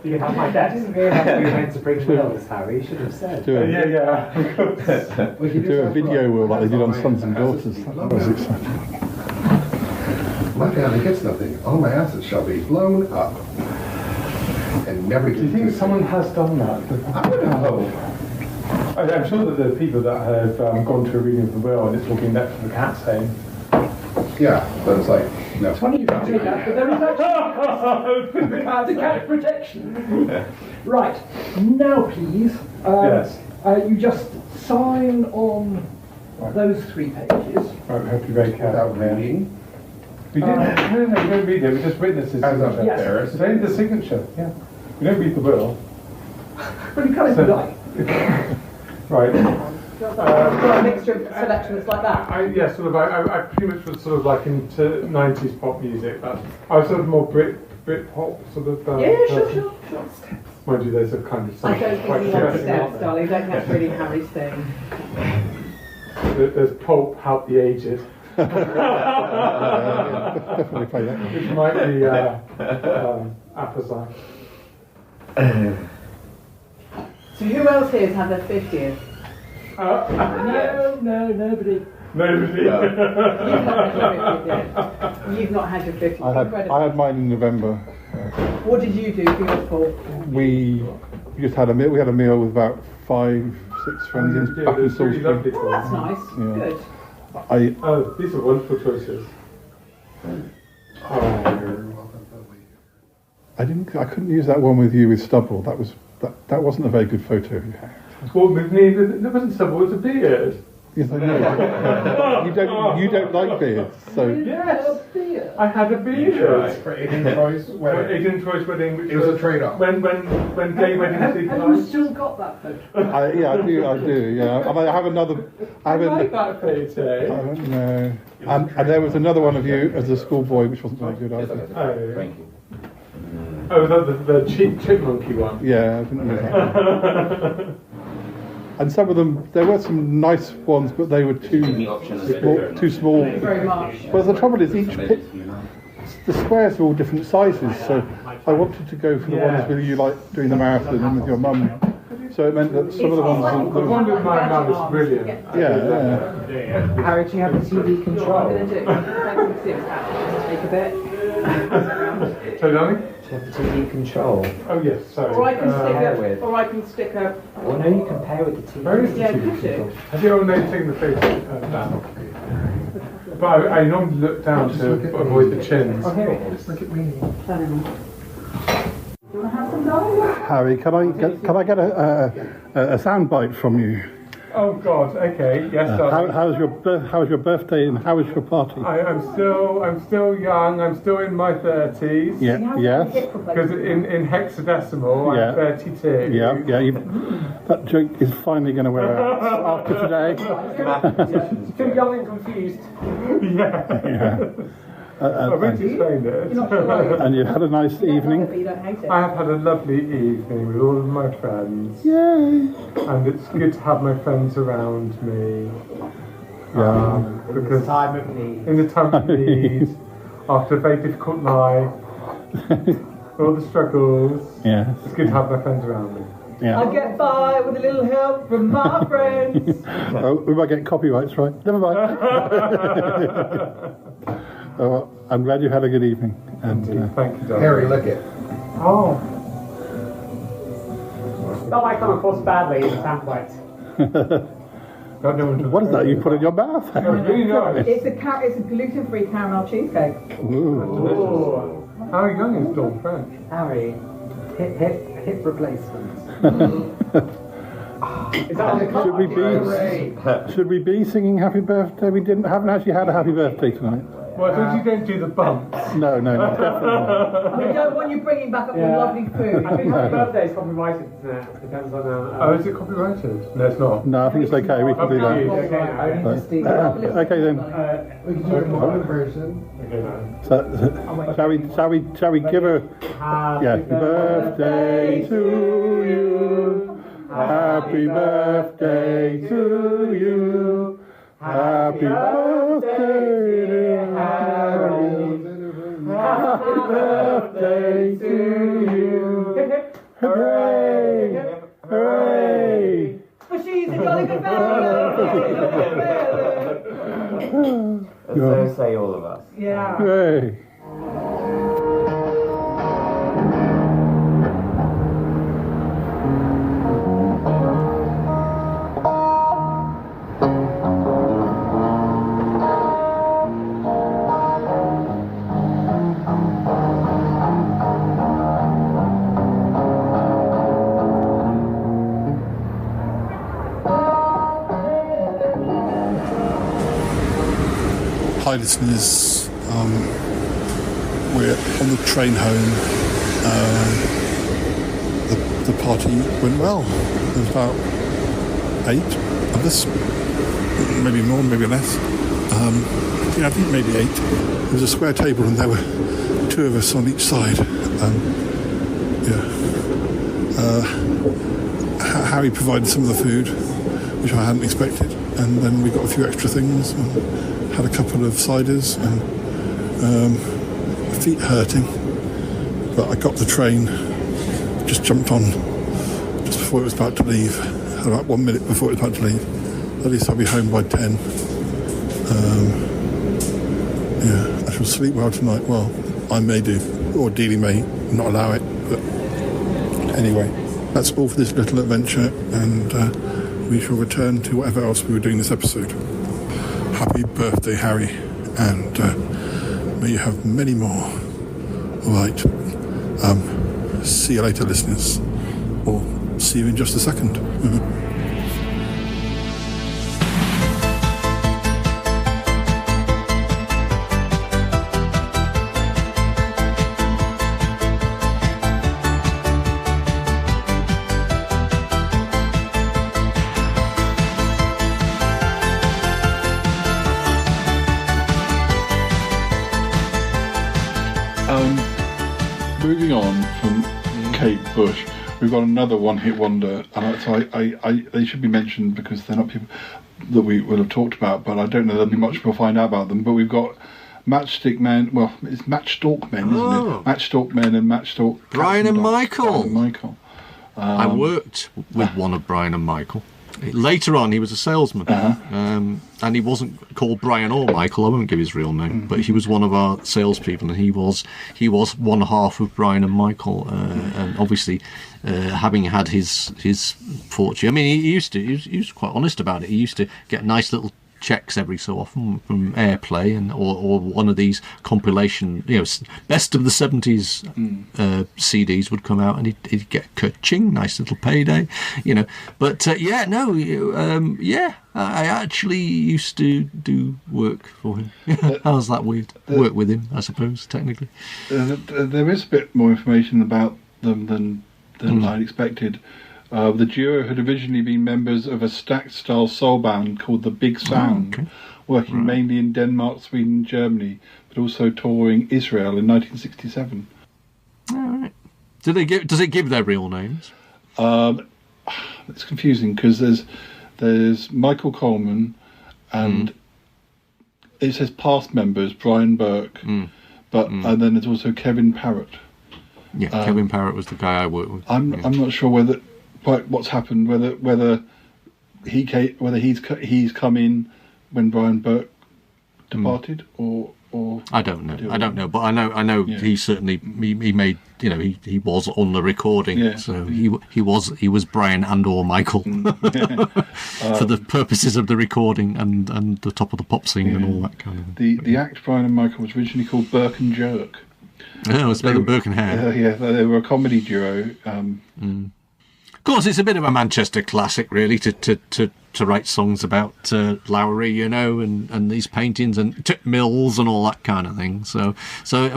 You have my dad. Doesn't really have to be meant to bring wills, Harry. You should have said. Yeah. We could do a video will like they did on Sons and Daughters. That was exciting. My family gets nothing. All my assets shall be blown up. And never Do you think someone has done that? I would hope. I'm sure that there are people that have gone to a reading of the will and it's all been left to the cat's home. Yeah, but it's like, no. It's funny you can say that, but there is actually the cat protection. Right, now please, Yes. You just sign on those 3 pages. Right, we have to be very careful there. We didn't, no, we don't read it, we just witness his signature. Yes. It's only the signature, yeah. We don't read the will. But you can if you like. Right. a mixture of selections like that? I pretty much was sort of like into 90s pop music, but I was sort of more Brit pop sort of person. Sure. Mind you, there's a kind of I don't think you like steps, darling. Don't that's really Harry's thing. There's Pulp, Help the Aged. Definitely play that one. Which might be apposite. So who else here has had their 50th? No, nobody. Nobody. You've not had your 50th. I had mine in November. What did you do for yours, Paul? We just had a meal. We had a meal with about 5, 6 friends up in Salisbury. Oh, that's nice. Yeah. Good. These are wonderful choices. I couldn't use that one with you with stubble. That wasn't a very good photo of you. Well, with me, there wasn't stubble, it was a beard. Yes, I know. you don't like beards, so yes, I had a beard. For Aidan Troy's wedding. Aidan Troy's wedding. It was a trade-off. When gay weddings Have you still got that photo? I do. Yeah, and I have another. I like that photo. No, and there was another one of you as a schoolboy, which wasn't very good either. Thank you. Oh, the chipmunky one. Yeah, I didn't use that. And some of them, there were some nice ones, but they were too small. Very much. Well, the trouble is, the squares are all different sizes, so I wanted to go for the ones with you, like doing the marathon and with your mum. So it meant that some of the ones... The one with my mum is brilliant. Yeah. Harry, do you have the TV control? I'm going to do. Take a bit. So, darling? Do you have the TV control? Oh, yes, sorry. Or I can stick a... Well, no, you can pair with the TV. Where is the Yeah, TV could control? do. Have you ever taken the face down? But I normally look down to avoid the chins. Oh, here it is. Look at me. You want to have some, darling? Harry, can I get a sound bite from you? Oh God. Okay. Yes. How was your birthday and how was your party? I'm still young. I'm still in my 30s. Yeah. Yes. Because in hexadecimal, I'm 32. Yeah. That joke is finally going to wear out after today. Still young and confused. Yeah. I've explained it. And you've had a nice evening. But you don't hate it. I have had a lovely evening with all of my friends. Yay! And it's good to have my friends around me. Yeah. Because time of need. in the time of need, after a very difficult life, all the struggles, it's good to have my friends around me. Yeah. I get by with a little help from my friends. Oh, we might get copyrights, right? Never mind. Oh, I'm glad you had a good evening. And thank you, darling. Harry, lick it. Oh. It's not like come across badly in the template. What is that you put in your mouth? Really nice. It's a gluten-free caramel cheesecake. Ooh. Harry Young is Dawn French. Harry, hip replacement. Should we be singing happy birthday? We haven't actually had a happy birthday tonight. Well, as long as you don't do the bumps. No, definitely not. We don't want you bringing back up your lovely food. I think happy birthday is copyrighted, isn't it? Depends on Oh, is it copyrighted? No, it's not. No, I think it's okay. We can do that. Okay then. We can do a modern version. So, shall we give her? Happy birthday to you. Happy birthday to you. Happy birthday, dear Harry. Happy birthday to you. Hooray! Hooray! But she's a jolly good And so say all of us. Yeah. Hooray! Hi listeners, we're on the train home. The party went well. There was about 8 of us, maybe more, maybe less. I think maybe 8. There was a square table and there were 2 of us on each side. Harry provided some of the food, which I hadn't expected, and then we got a few extra things. And had a couple of ciders and feet hurting, but I got the train, just jumped on just before it was about to leave, about 1 minute before it was about to leave. At least I'll be home by 10. I shall sleep well tonight. Well, I may do, or Dealey may not allow it, but anyway, that's all for this little adventure, and we shall return to whatever else we were doing this episode. Happy birthday, Harry, and may you have many more. All right. See you later, listeners, or see you in just a second. Moving on from Kate Bush, we've got another one-hit wonder, and so they should be mentioned because they're not people that we will have talked about, but I don't know there'll be much we'll find out about them. But we've got Matchstick Men, well, it's Matchstalk Men, isn't it? Matchstalk Men and Matchstalk Brian and Michael. I worked with one of Brian and Michael. Later on, he was a salesman, and he wasn't called Brian or Michael. I won't give his real name, but he was one of our salespeople, and he was one half of Brian and Michael. And obviously, having had his fortune, I mean, he was quite honest about it. He used to get nice little checks every so often from Airplay and or one of these compilation, best of the 70s CDs would come out, and he'd get ka-ching, nice little payday, But I actually used to do work for him. How's that weird? Work with him, I suppose, technically. There is a bit more information about them than I'd expected. The duo had originally been members of a Stax-style soul band called the Big Sound, working mainly in Denmark, Sweden, and Germany, but also touring Israel in 1967. All right. Does it give their real names? It's confusing because there's Michael Coleman, and it says past members Brian Burke, but and then there's also Kevin Parrott. Yeah, Kevin Parrott was the guy I worked with. I'm not sure what's happened, whether he's come in when Brian Burke departed, or I don't know, but I know he certainly he made, he was on the recording, so he was Brian and or Michael for the purposes of the recording and the Top of the Pop scene and all that kind of thing. The act Brian and Michael was originally called Burke and Jerk. Oh, it's better than Burke and Hare. They were a comedy duo. Of course, it's a bit of a Manchester classic, really, to write songs about Lowry, and these paintings and Tip Mills and all that kind of thing. So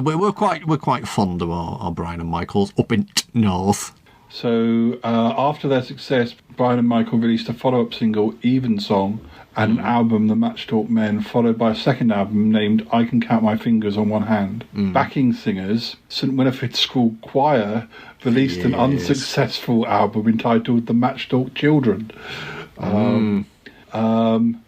we're quite fond of our Brian and Michaels up in north. So after their success, Brian and Michael released a follow-up single, Evensong, and an album, The Matchtalk Men, followed by a second album named I Can Count My Fingers on One Hand. Backing singers, St Winifred School Choir, released an unsuccessful album entitled The Matchtalk Children.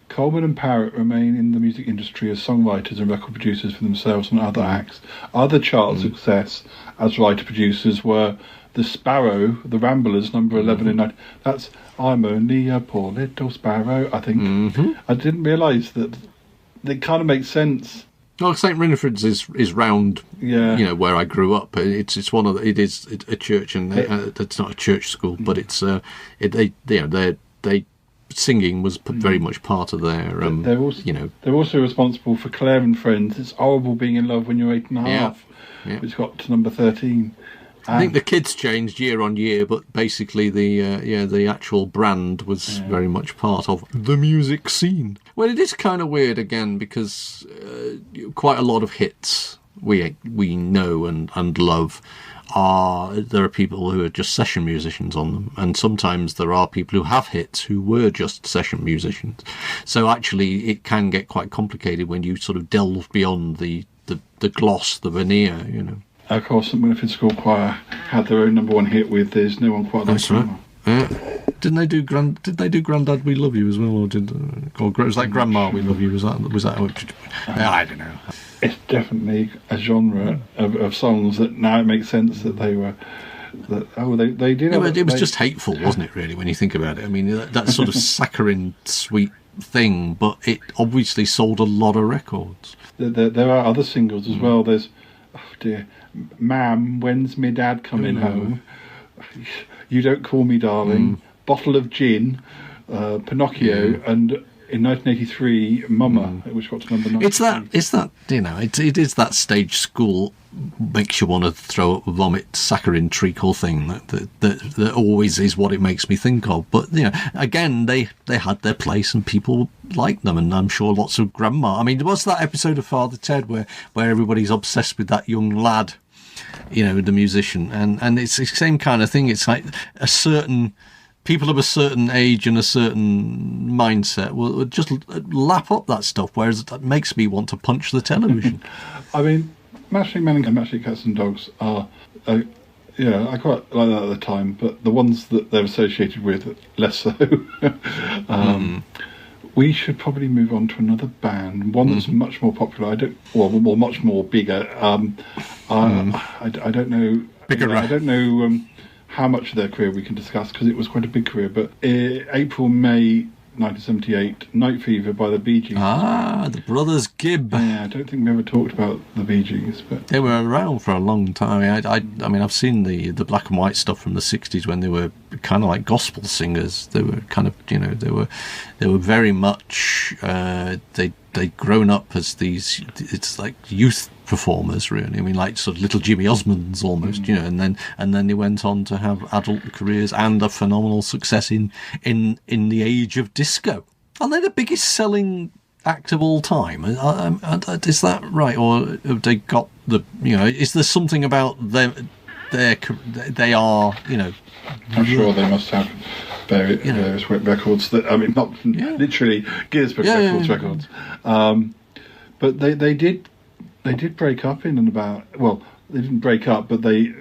Coleman and Parrott remain in the music industry as songwriters and record producers for themselves and other acts. Other chart success as writer-producers were The Sparrow, The Ramblers, number 11 in 19... That's I'm Only a Poor Little Sparrow, I think. I didn't realise that it kind of makes sense. Well, St Winifred's is round, where I grew up. It's one of it is a church, and it's not a church school, but it's they singing was very much part of their. They're also responsible for Claire and Friends. It's Horrible Being in Love When You're 8.5, which got to number 13. I think the kids changed year on year, but basically the actual brand was very much part of the music scene. Well, it is kind of weird again because quite a lot of hits we know and love there are people who are just session musicians on them, and sometimes there are people who have hits who were just session musicians. So actually, it can get quite complicated when you sort of delve beyond the gloss, the veneer, Of course, St Winifred School Choir had their own number one hit with "There's No One Quite Like You." Did they do Grandad We Love You as well, or was that Grandma We Love You? Was that? I don't know. It's definitely a genre of songs that now it makes sense that they were. They did. Yeah, but it was just hateful, wasn't it? Really, when you think about it. I mean, that sort of saccharine sweet thing, but it obviously sold a lot of records. There are other singles as well. There's, Ma'am, When's Me Dad Coming Home? You Don't Call Me Darling, Bottle of Gin, Pinocchio, and in 1983, Mama, which got to number 9. It's that it is that stage school makes you want to throw up vomit saccharine treacle thing that always is what it makes me think of. But again, they had their place and people liked them, and I'm sure lots of grandma. I mean, what's that episode of Father Ted where everybody's obsessed with that young lad, the musician, and it's the same kind of thing. It's like a certain people of a certain age and a certain mindset will just lap up that stuff, whereas that makes me want to punch the television. I mean, Matchstick Men and Matchstick Cats and Dogs are, I quite like that at the time, but the ones that they're associated with, less so. We should probably move on to another band, one that's much more popular. Much more bigger. I don't know. Bigger. I don't know how much of their career we can discuss because it was quite a big career. But April-May 1978, Night Fever by the Bee Gees. The Brothers Gibb. Yeah, I don't think we ever talked about the Bee Gees, but they were around for a long time. I mean, I've seen the black and white stuff from the 60s when they were kind of like gospel singers. They were kind of, they were very much they'd grown up as these. It's like youth performers, really. I mean, like sort of little Jimmy Osmonds almost, and then they went on to have adult careers and a phenomenal success in the age of disco. Are they the biggest selling act of all time? Is that right, or have they got the? Is there something about them they are, you know. I'm sure they must have various records that, I mean, not literally Guinness Book records. But they did break up in and about, well, they didn't break up, but they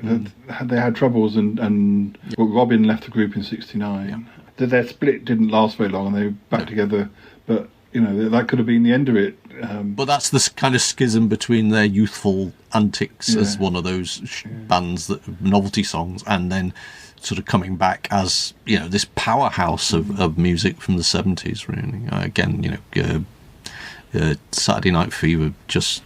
had troubles, and Robin left the group in '69. Their split didn't last very long, and they were back together. But you know, that could have been the end of it. But that's the kind of schism between their youthful antics as one of those bands, that novelty songs, and then sort of coming back as, you know, this powerhouse of music from the '70s. Really, again, you know, Saturday Night Fever just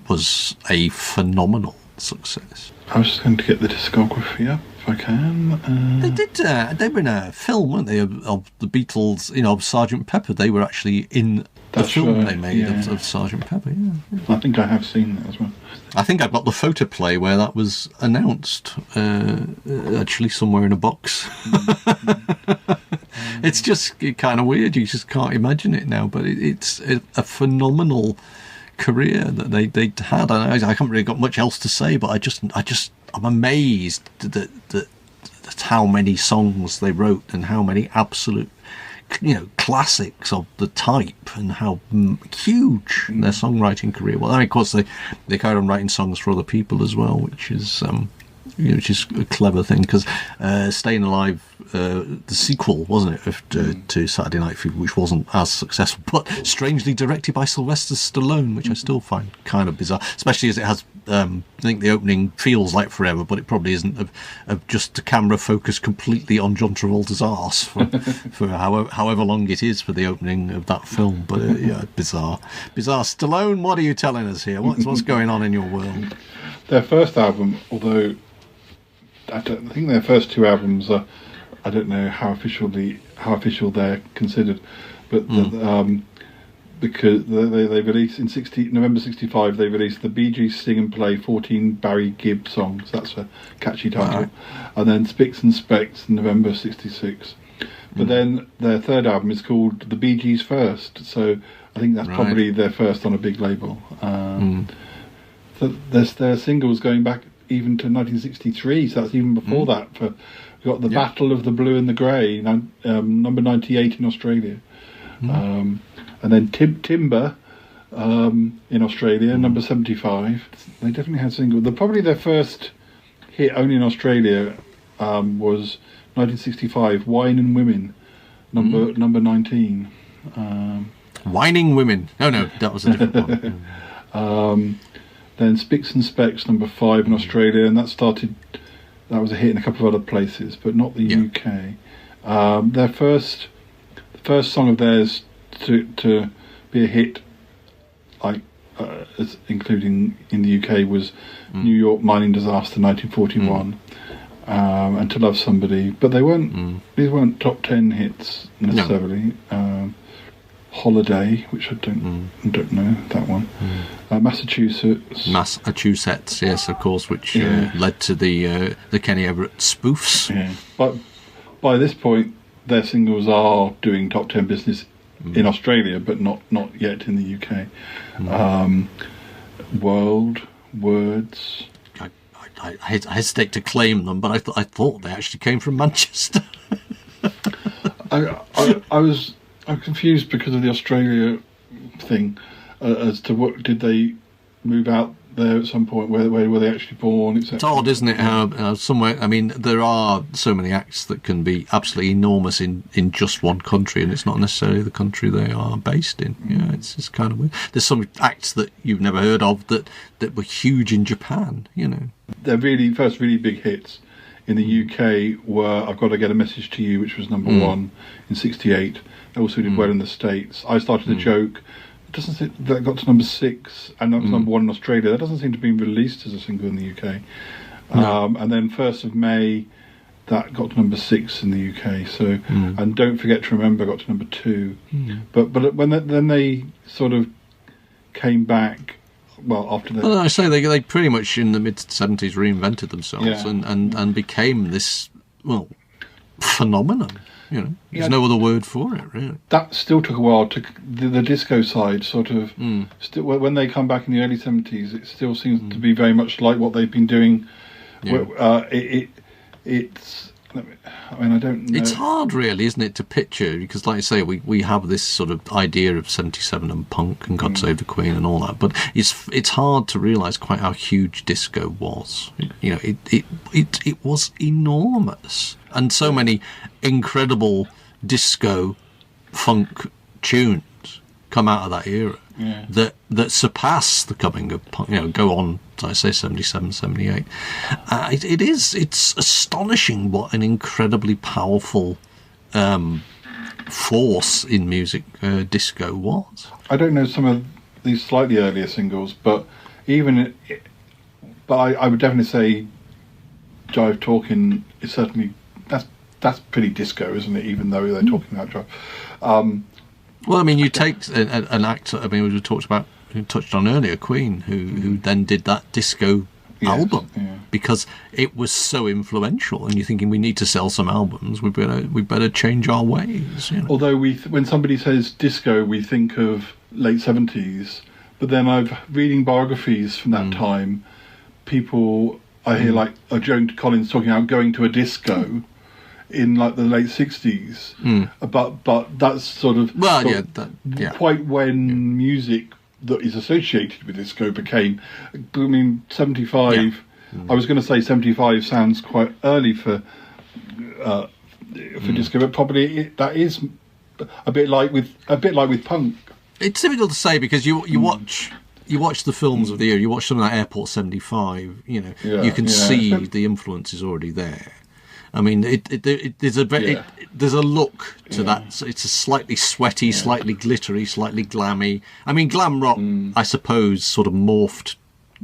was a phenomenal success. I was just going to get the discography up if I can. They did. They were in a film, weren't they, of the Beatles? You know, of Sgt. Pepper. They were actually in the film they made of Sgt. Pepper. Yeah. I think I have seen that as well. I think I've got the photoplay where that was announced. Actually, somewhere in a box. It's just kind of weird. You just can't imagine it now. But it's a phenomenal career that they had. I haven't really got much else to say, but I'm amazed that how many songs they wrote and how many absolute, you know, classics of the type, and how huge their songwriting career was. I mean, of course, they carried on writing songs for other people as well, which is which is a clever thing, because Staying Alive, the sequel, wasn't it, to Saturday Night Fever, which wasn't as successful, but strangely directed by Sylvester Stallone, which I still find kind of bizarre, especially as it has, I think the opening feels like forever, but it probably isn't, of just the camera focused completely on John Travolta's arse for however long it is for the opening of that film. But bizarre. Stallone, what are you telling us here? What's going on in your world? Their first album, although I think their first two albums are, I don't know how official they're considered, but because they released in November '65, they released the Bee Gees Sing and Play 14 Barry Gibb songs. That's a catchy title. And then Spicks and Specks in November '66. But then their third album is called The Bee Gees First, so I think that's probably their first on a big label. So their singles going back even to 1963, so that's even before that. We've got The Battle of the Blue and the Grey, number 98 in Australia. And then Timber in Australia, number 75. They definitely had singles. Probably their first hit only in Australia was 1965, Wine and Women, number 19. Whining Women. No, that was a different one. Then Spicks and Specks, number 5 in Australia, and that was a hit in a couple of other places, but not the UK. The first song of theirs to be a hit, including in the UK, was New York Mining Disaster 1941, and To Love Somebody, but they weren't. These weren't top 10 hits necessarily. Holiday, which I don't know that one. Massachusetts, yes, of course, which led to the Kenny Everett spoofs. Yeah, but by this point, their singles are doing top 10 business in Australia, but not yet in the UK. World, Words. I hesitate to claim them, but I thought they actually came from Manchester. I'm confused because of the Australia thing as to what did they move out there at some point? Where were they actually born? Etc. It's odd, isn't it? How somewhere. I mean, there are so many acts that can be absolutely enormous in just one country, and it's not necessarily the country they are based in. Yeah, it's kind of weird. There's some acts that you've never heard of that were huge in Japan. You know, their first really big hits in the UK were "I've Got to Get a Message to You," which was number 1 in '68. They also did well in the States. I Started a Joke. It doesn't. That got to number 6, and that was number 1 in Australia. That doesn't seem to be released as a single in the UK. And then 1st of May, that got to number 6 in the UK. So, and Don't Forget to Remember got to number 2. But when they sort of came back. Well, after that, I say they pretty much in the mid '70s reinvented themselves and became this phenomenon. You know, there's no other word for it, really. That still took a while to the disco side, sort of. Still, when they come back in the early '70s, it still seems to be very much like what they've been doing It's. I mean, I don't know. It's hard, really, isn't it, to picture? Because, like I say, we have this sort of idea of 77 and punk and God Save the Queen and all that, but it's hard to realise quite how huge disco was. You know, it was enormous, and so many incredible disco funk tunes come out of that era that surpass the coming of punk. You know, go on. I say 77, 78. It's astonishing what an incredibly powerful force in music disco was. I don't know some of these slightly earlier singles, but I would definitely say Jive Talking is certainly that's pretty disco, isn't it? Even though they're talking about Jive. Well, I mean, you take an actor. I mean, we touched on earlier, Queen, who then did that disco album because it was so influential. And you're thinking, we need to sell some albums. We better change our ways. You know? Although when somebody says disco, we think of late 70s. But then reading biographies from that time, people I hear like Joan Collins talking about going to a disco. In like the late 60s, but that's sort of quite when music that is associated with disco became. I mean, 75. I was going to say 75 sounds quite early for disco, but probably that is a bit like with punk. It's difficult to say because you watch the films of the era. You watch something like Airport 75. You know, you can see the influence is already there. I mean, there's a look to that. It's a slightly sweaty, slightly glittery, slightly glammy. I mean, glam rock, I suppose, sort of morphed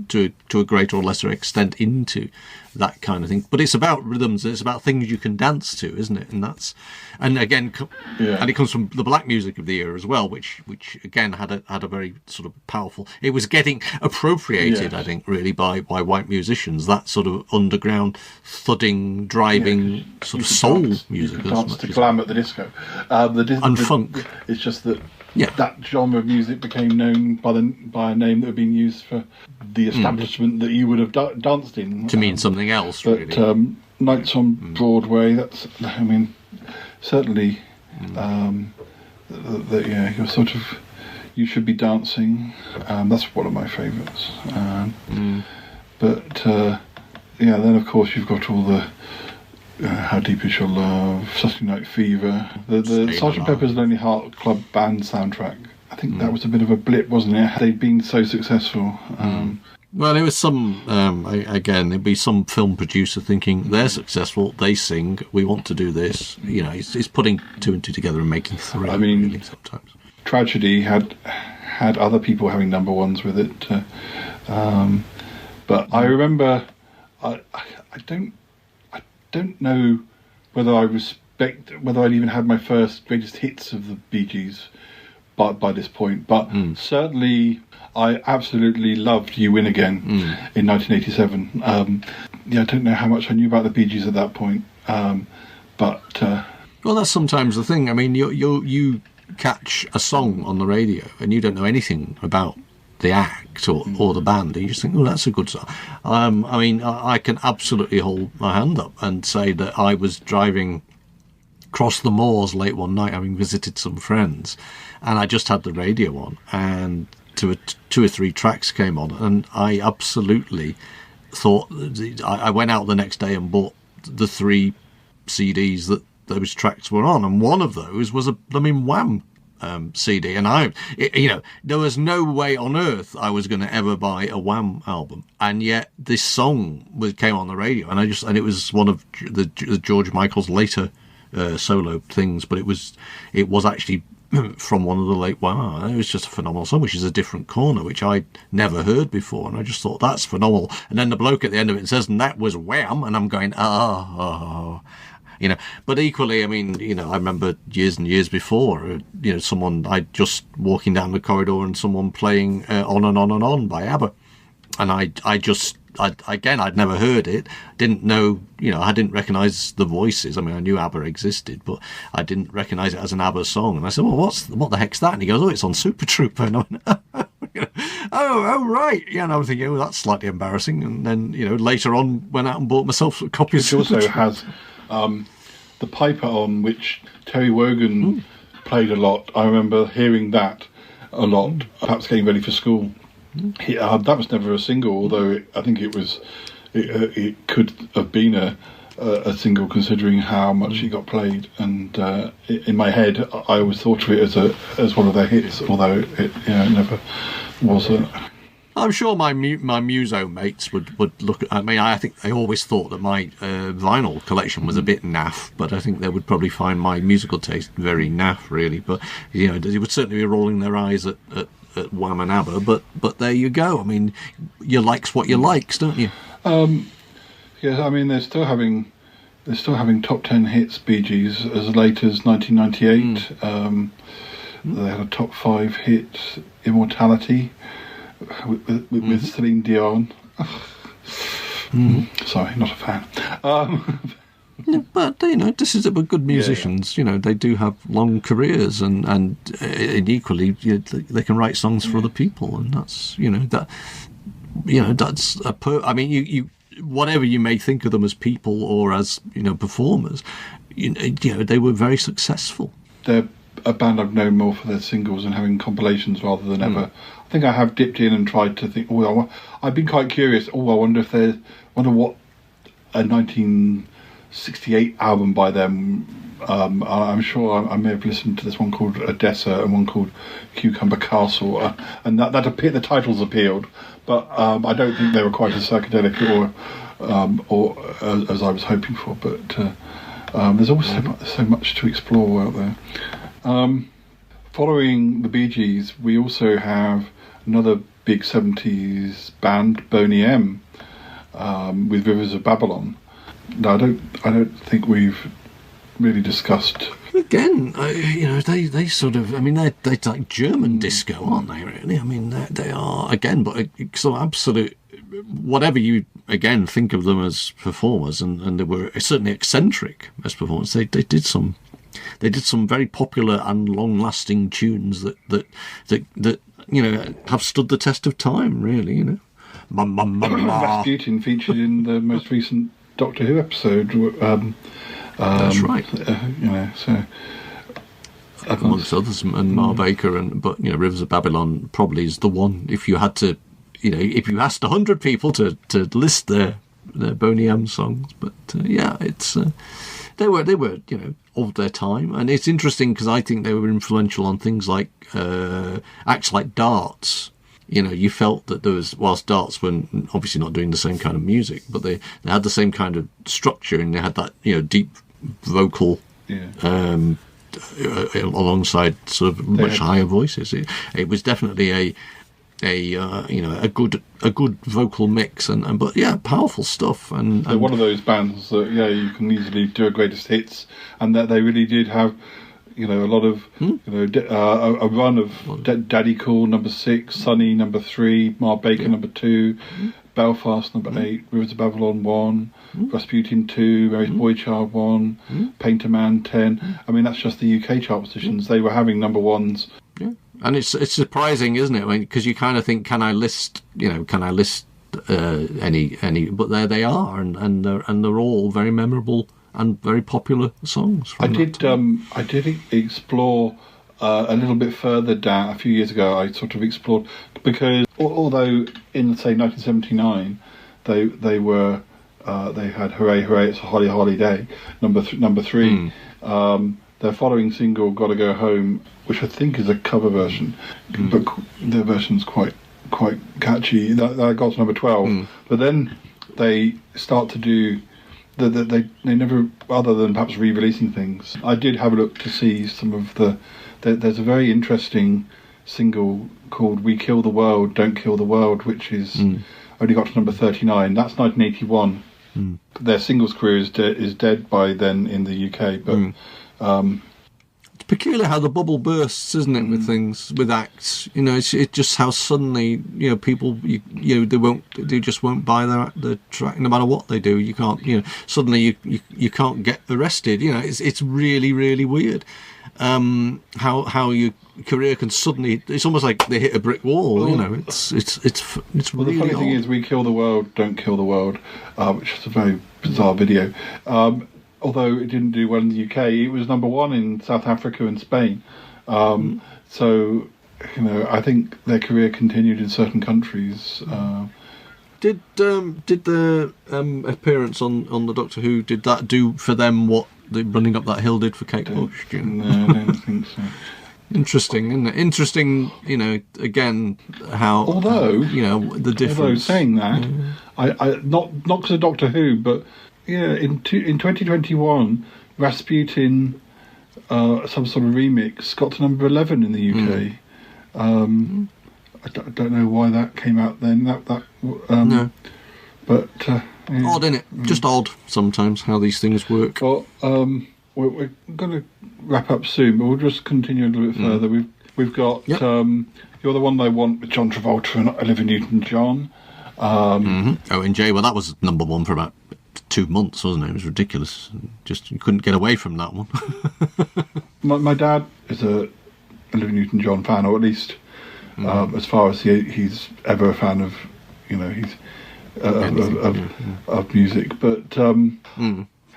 to a greater or lesser extent into that kind of thing. But it's about rhythms. It's about things you can dance to, isn't it? And and it comes from the black music of the era as well, which again had a very sort of powerful. It was getting appropriated, I think, really by white musicians. That sort of underground thudding, driving sort of soul music. You could dance to glam at the disco, and funk. It's just that. That genre of music became known by a name that had been used for the establishment that you would have danced in. To mean something else, but, really. Nights on Broadway, that's, I mean, certainly, you're sort of, You Should Be Dancing, that's one of my favourites. But, then of course you've got all the How Deep Is Your Love, Saturday Night Fever, the Sgt. Pepper's Lonely Heart Club Band soundtrack. I think that was a bit of a blip, wasn't it? They'd been so successful. Well, there was some, again, there'd be some film producer thinking they're successful, they sing, we want to do this. You know, it's putting two and two together and making three. I mean, really, sometimes. Tragedy had other people having number ones with it. But I remember, I don't know whether I'd even had my first greatest hits of the Bee Gees by this point, but certainly I absolutely loved You Win Again in 1987. I don't know how much I knew about the Bee Gees at that point, but well, that's sometimes the thing. I mean, you catch a song on the radio and you don't know anything about the act or the band, and you just think, oh, that's a good song. I mean, I can absolutely hold my hand up and say that I was driving across the moors late one night, having visited some friends, and I just had the radio on, and two or three tracks came on, and I absolutely thought, I went out the next day and bought the 3 CDs that those tracks were on, and one of those was a Wham CD, and there was no way on earth I was going to ever buy a Wham album, and yet this song came on the radio, and it was one of the George Michael's later solo things, but it was actually from one of the late Wham. It was just a phenomenal song, which is a different corner, which I'd never heard before, and I just thought, that's phenomenal. And then the bloke at the end of it says, and that was Wham, and I'm going, but equally, I mean, I remember years and years before, I just walking down the corridor and someone playing On and On and On by ABBA, and I'd never heard it, didn't know, I didn't recognise the voices. I mean, I knew ABBA existed, but I didn't recognise it as an ABBA song. And I said, well, what the heck's that? And he goes, oh, it's on Super Trooper. And I went, Oh, right. Yeah, and I was thinking, oh, that's slightly embarrassing. And then, later on, went out and bought myself copies. It also has the Piper on, which Terry Wogan played a lot. I remember hearing that a lot, perhaps getting ready for school. That was never a single, although I think it was. It could have been a single, considering how much it got played. And in my head, I always thought of it as one of their hits, although it never was. I'm sure my muso mates would look at. I mean, I think they always thought that my vinyl collection was a bit naff, but I think they would probably find my musical taste very naff, really. But they would certainly be rolling their eyes at Wham and ABBA. But there you go. I mean, you likes what you likes, don't you? Yes, I mean they're still having top 10 hits. Bee Gees as late as 1998. They had a top 5 hit, Immortality, with Celine Dion. Sorry, not a fan. But this is about good musicians. Yeah. They do have long careers, and equally, they can write songs for other people, and that's that's I mean, you whatever you may think of them as people or as performers, they were very successful. They're a band I've known more for their singles and having compilations rather than ever. I think I have dipped in and tried to think. I've been quite curious. I wonder what a 1968 album by them. I'm sure I may have listened to this one called Odessa and one called Cucumber Castle, and that the titles appealed, but I don't think they were quite as psychedelic or as I was hoping for. But there's always so much to explore out there. Following the Bee Gees, we also have another big 70s band, Boney M, with Rivers of Babylon. Now, I don't think we've really discussed. Again, they sort of. I mean, they're like German disco, aren't they? Really, I mean, they are again, but so absolute. Whatever you again think of them as performers, and they were certainly eccentric as performers. They did some very popular and long-lasting tunes that have stood the test of time. Really, Rasputin featured in the most recent Doctor Who episode. That's right. So amongst others, and Ma Baker, but Rivers of Babylon probably is the one. If you had to, if you asked 100 people to list their Boney M songs, but it's they were of their time, and it's interesting because I think they were influential on things like acts like Darts. You felt that there was, whilst Darts were obviously not doing the same kind of music, but they had the same kind of structure, and they had that deep vocal alongside sort of much higher voices. It was definitely a good vocal mix, but powerful stuff. And they're one of those bands that you can easily do a greatest hits, and that they really did have. A lot of, a run of Daddy Cool number 6, Sunny number 3, Ma Baker number 2, Belfast number 8, Rivers of Babylon 1, Rasputin 2, Mary's Boy Child 1, Painter Man 10. I mean, that's just the UK chart positions. They were having number ones. Yeah, and it's surprising, isn't it? I mean, because you kind of think, can I list any? But there they are, and they're all very memorable and very popular songs. I did explore a little bit further down a few years ago. I sort of explored, because although in say 1979 they were they had Hooray Hooray It's a Holly Holly Day number 3. Their following single, Gotta Go Home, which I think is a cover version, but their version's quite catchy. That got to number 12. But then they start to do. They never, other than perhaps re-releasing things. I did have a look to see some of there's a very interesting single called We Kill the World, Don't Kill the World, which is only got to number 39. That's 1981. Their singles career is dead by then in the UK, but peculiar how the bubble bursts, isn't it, with things, with acts? You know, it's just how suddenly, you know, people, they just won't buy the track no matter what they do. You can't, you know, suddenly you can't get arrested. You know, it's really, really weird. How your career can suddenly, it's almost like they hit a brick wall. Well, you know, it's well, really the funny thing is, We Kill the World, Don't Kill the World, which is a very bizarre video. Although it didn't do well in the UK, it was number one in South Africa and Spain. So, you know, I think their career continued in certain countries. Did the appearance on the Doctor Who, did that do for them what the Running Up That Hill did for Kate Bush? No, I don't think so. Interesting, isn't it? Interesting, you know, again, how... Although, you know, the difference... Although, saying that, I not because of Doctor Who, but, yeah, in 2021, Rasputin, some sort of remix, got to number 11 in the UK. I don't know why that came out then. No. But... yeah. Odd, isn't it? Just odd, sometimes, how these things work. Well, we're going to wrap up soon, but we'll just continue a little bit further. We've got You're the One I Want with John Travolta and Olivia Newton-John. ONJ, well, that was number one for about 2 months, wasn't it? It was ridiculous. Just you couldn't get away from that one. my dad is a Olivia Newton-John fan, or at least as far as he's ever a fan of, you know, he's of music. But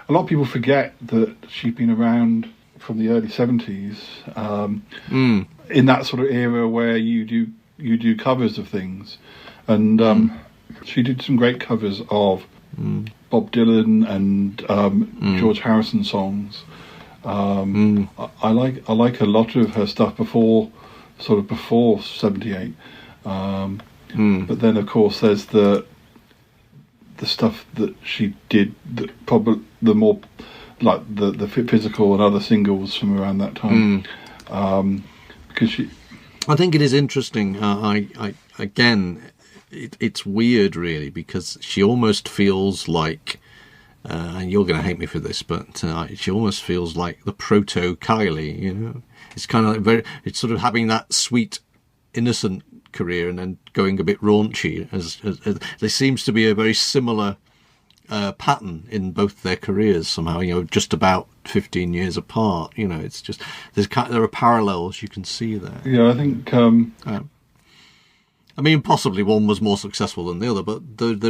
a lot of people forget that she'd been around from the early 70s, in that sort of era where you do covers of things, and she did some great covers of Bob Dylan and George Harrison songs. I like a lot of her stuff before 78. But then, of course, there's the stuff that she did, that probably the more like the physical and other singles from around that time. Because I think it is interesting. It's weird, really, because she almost feels like, and you're going to hate me for this, but she almost feels like the proto Kylie. You know, it's kind of like it's sort of having that sweet, innocent career and then going a bit raunchy. As there seems to be a very similar pattern in both their careers somehow. You know, just about 15 years apart. You know, it's just there are parallels you can see there. Yeah, I think. I mean, possibly one was more successful than the other, but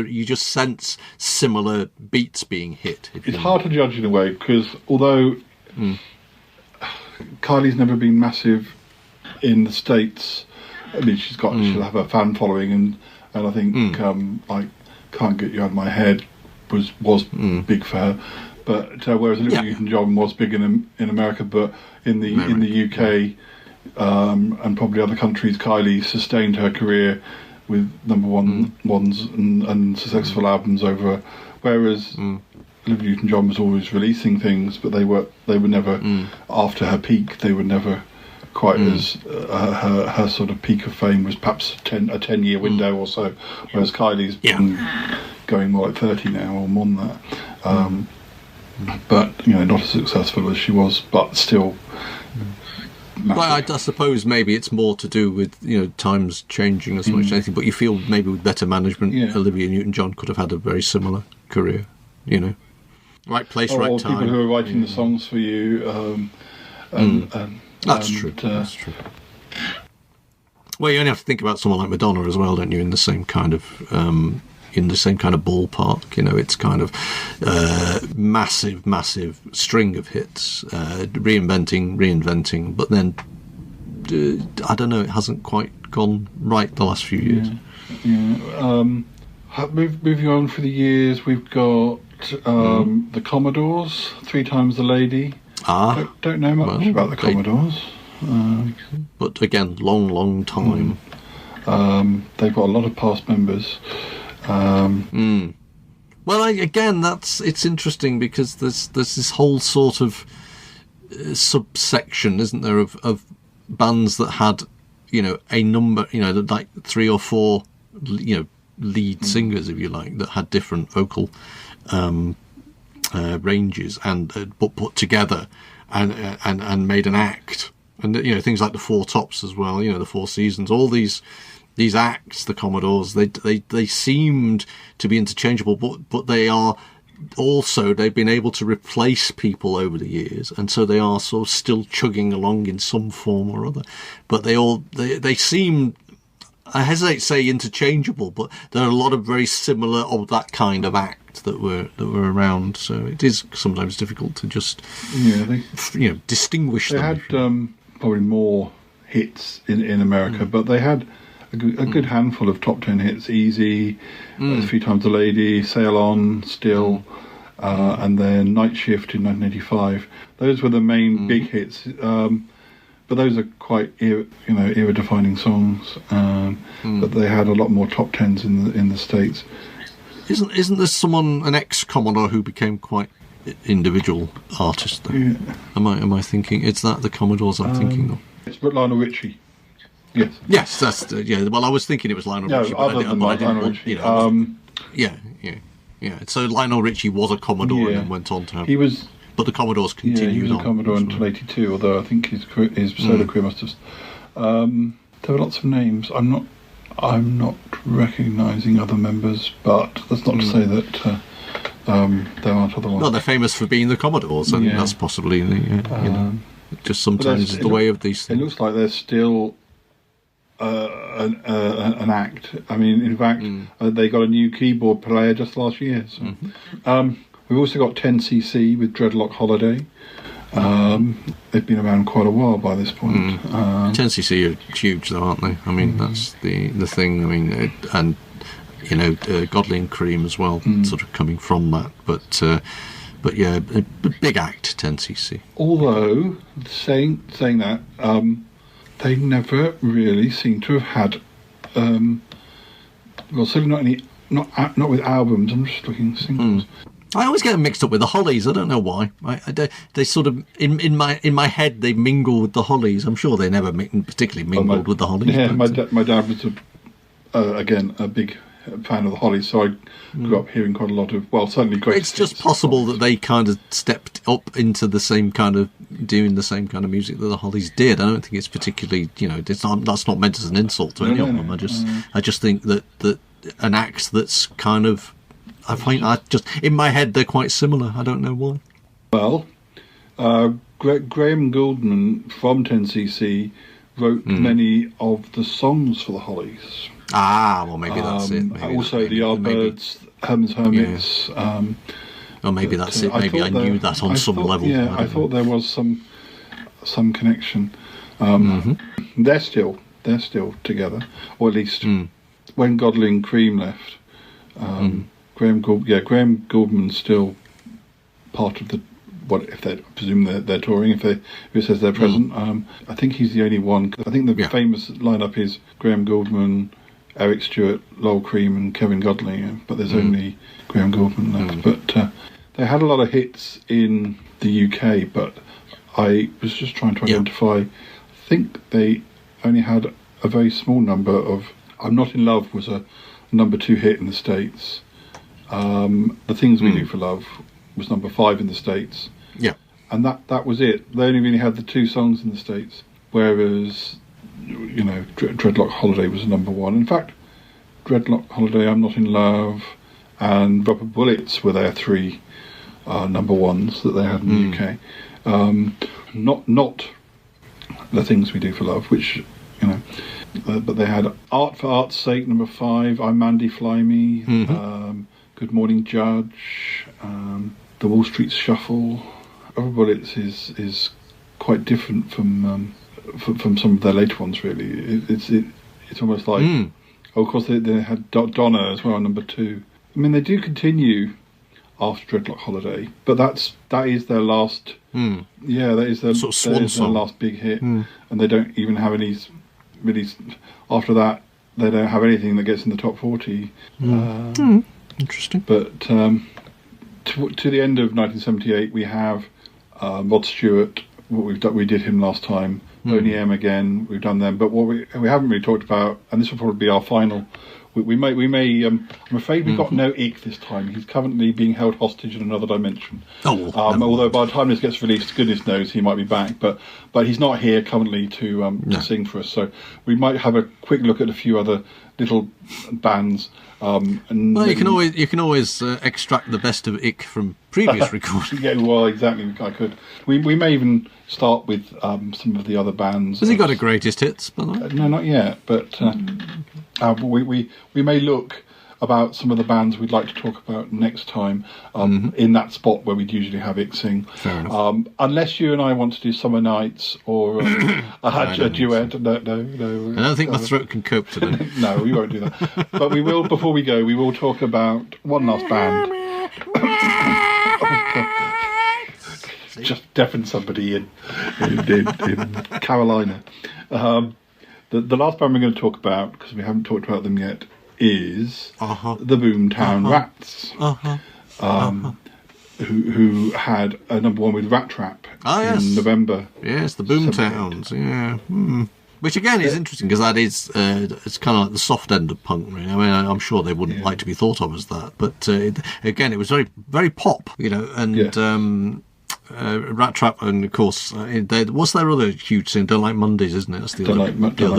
you just sense similar beats being hit. It's hard to judge in a way, because although Kylie's never been massive in the States, I mean, she'll have a fan following, and I think like Can't Get You Out of My Head was big for her. But whereas Olivia Newton-John was big in America, but in the UK. And probably other countries, Kylie sustained her career with number ones and successful albums over. Whereas Olivia Newton-John was always releasing things, but they were never after her peak. They were never quite as her sort of peak of fame was perhaps a 10-year window or so. Whereas Kylie's been going more like 30 now or more than that. But you know, not as successful as she was, but still. Well, I suppose maybe it's more to do with, you know, times changing as much as anything, but you feel maybe with better management, Olivia Newton-John could have had a very similar career, you know. Right place, right time. People who are writing the songs for you. That's true. That's true. Well, you only have to think about someone like Madonna as well, don't you, in the same kind of ballpark. You know, it's kind of massive string of hits, reinventing, but then I don't know, it hasn't quite gone right the last few years. Moving on for the years, we've got the Commodores, Three Times the Lady. Don't know much about the Commodores. But again, long time. They've got a lot of past members. Well, it's interesting because there's this whole sort of subsection, isn't there, of bands that had, you know, a number, you know, like 3 or 4, you know, lead singers, if you like, that had different vocal ranges and but put together and made an act. And things like the Four Tops as well. The Four Seasons. All these acts, the Commodores, they seemed to be interchangeable, but they are also, they've been able to replace people over the years, and so they are sort of still chugging along in some form or other. But they seem, I hesitate to say interchangeable, but there are a lot of very similar of that kind of act that were around. So it is sometimes difficult to just distinguish them. They had probably more hits in America, but they had a good handful of top 10 hits. Easy, A Few Times a Lady, Sail On, Still, and then Night Shift in 1985. Those were the main big hits. But those are quite era-defining songs. But they had a lot more top tens in the States. Isn't there an ex-Commodore who became quite individual artist though? Yeah. Am I thinking? Is that the Commodores I'm thinking of? It's Lionel Richie. Yes. Yes, that's well, I was thinking it was Lionel Richie, but I didn't want. Yeah. So Lionel Richie was a Commodore and then went on to have. He was. But the Commodores continued he was a Commodore until '82. Although I think his solo career must have. There were lots of names. I'm not recognising other members, but that's not to say that there aren't other ones. No, they're famous for being the Commodores, and that's possibly just sometimes the way of these things. It looks like there's still an act. I mean, in fact, they got a new keyboard player just last year. So. We've also got 10cc with Dreadlock Holiday. They've been around quite a while by this point. 10cc are huge, though, aren't they? I mean, that's the thing. I mean, and Godley and Cream as well, sort of coming from that. But yeah, a big act, 10cc. Although saying that, they never really seem to have had. Well, certainly not with albums. I'm just looking at singles. I always get them mixed up with the Hollies. I don't know why. They sort of in my head they mingle with the Hollies. I'm sure they never particularly mingled with the Hollies. Yeah, my dad was a big fan of the Hollies, so I grew up hearing quite a lot of. Well, certainly great. It's just possible that they kind of stepped up into the same kind of doing the same kind of music that the Hollies did. I don't think it's particularly that's not meant as an insult to any of them. I just think that an act that's kind of. I just in my head they're quite similar. I don't know why. Well, Graham Gouldman from 10cc wrote many of the songs for the Hollies. Well, maybe that's it. Maybe also the Yardbirds, Herman's Hermits. Or maybe that's it. Maybe I knew that on some level. Yeah, I thought there was some connection. They're still together, or at least when Godley and Cream left. Graham Gouldman's still part of the. What if they presume they're touring? If it says they're present, I think he's the only one. I think the famous lineup is Graham Gouldman, Eric Stewart, Lowell Cream, and Kevin Godley. But there's only Graham Gouldman left. But they had a lot of hits in the UK. But I was just trying to identify. I think they only had a very small number of. I'm Not in Love was a number 2 hit in the States. The Things We Do for Love was number 5 in the States. Yeah. And that was it. They only really had the 2 songs in the States. Whereas, Dreadlock Holiday was number 1. In fact, Dreadlock Holiday, I'm Not in Love, and Rubber Bullets were their 3 number 1s that they had in the UK. Not The Things We Do for Love, which, but they had Art for Art's Sake, number 5, I'm Mandy Fly Me, Good Morning Judge, The Wall Street Shuffle. Rubber Bullets is quite different from some of their later ones, really. It's almost like, of course they had Donna as well, number 2. I mean, they do continue after Dreadlock Holiday, but that is their last. That is their sort of swan song. Their last big hit, and they don't even have any. Really, after that, they don't have anything that gets in the top 40. Interesting. But to the end of 1978, we have Rod Stewart. What we've done, we did him last time. Boney M again. We've done them, but what we haven't really talked about, and this will probably be our final we may. I'm afraid we got no Ick this time. He's currently being held hostage in another dimension. Although by the time this gets released, goodness knows he might be back. But he's not here currently to sing for us. So we might have a quick look at a few other little bands. And well, you can always extract the best of Ick from previous recordings. Yeah, well, exactly. I could. We may even start with some of the other bands. Has he got a greatest hits? By the way? No, not yet. But we may look about some of the bands we'd like to talk about next time in that spot where we'd usually have Ick sing. Fair enough. Unless you and I want to do Summer Nights or a duet. No. I don't think my throat can cope today. No, we won't do that. But we will, before we go, we will talk about one last band. Just deafen somebody in Carolina. The last band we're going to talk about, because we haven't talked about them yet, is the Boomtown Rats, who had a number one with Rat Trap in November. Yes, the Boomtowns. Yeah. Which again is interesting because that is it's kind of like the soft end of punk. Really. I mean, I'm sure they wouldn't like to be thought of as that, but again, it was very, very pop, and. Rat Trap, and of course, what's their other huge thing? Don't Like Mondays, isn't it? That's the Don't Like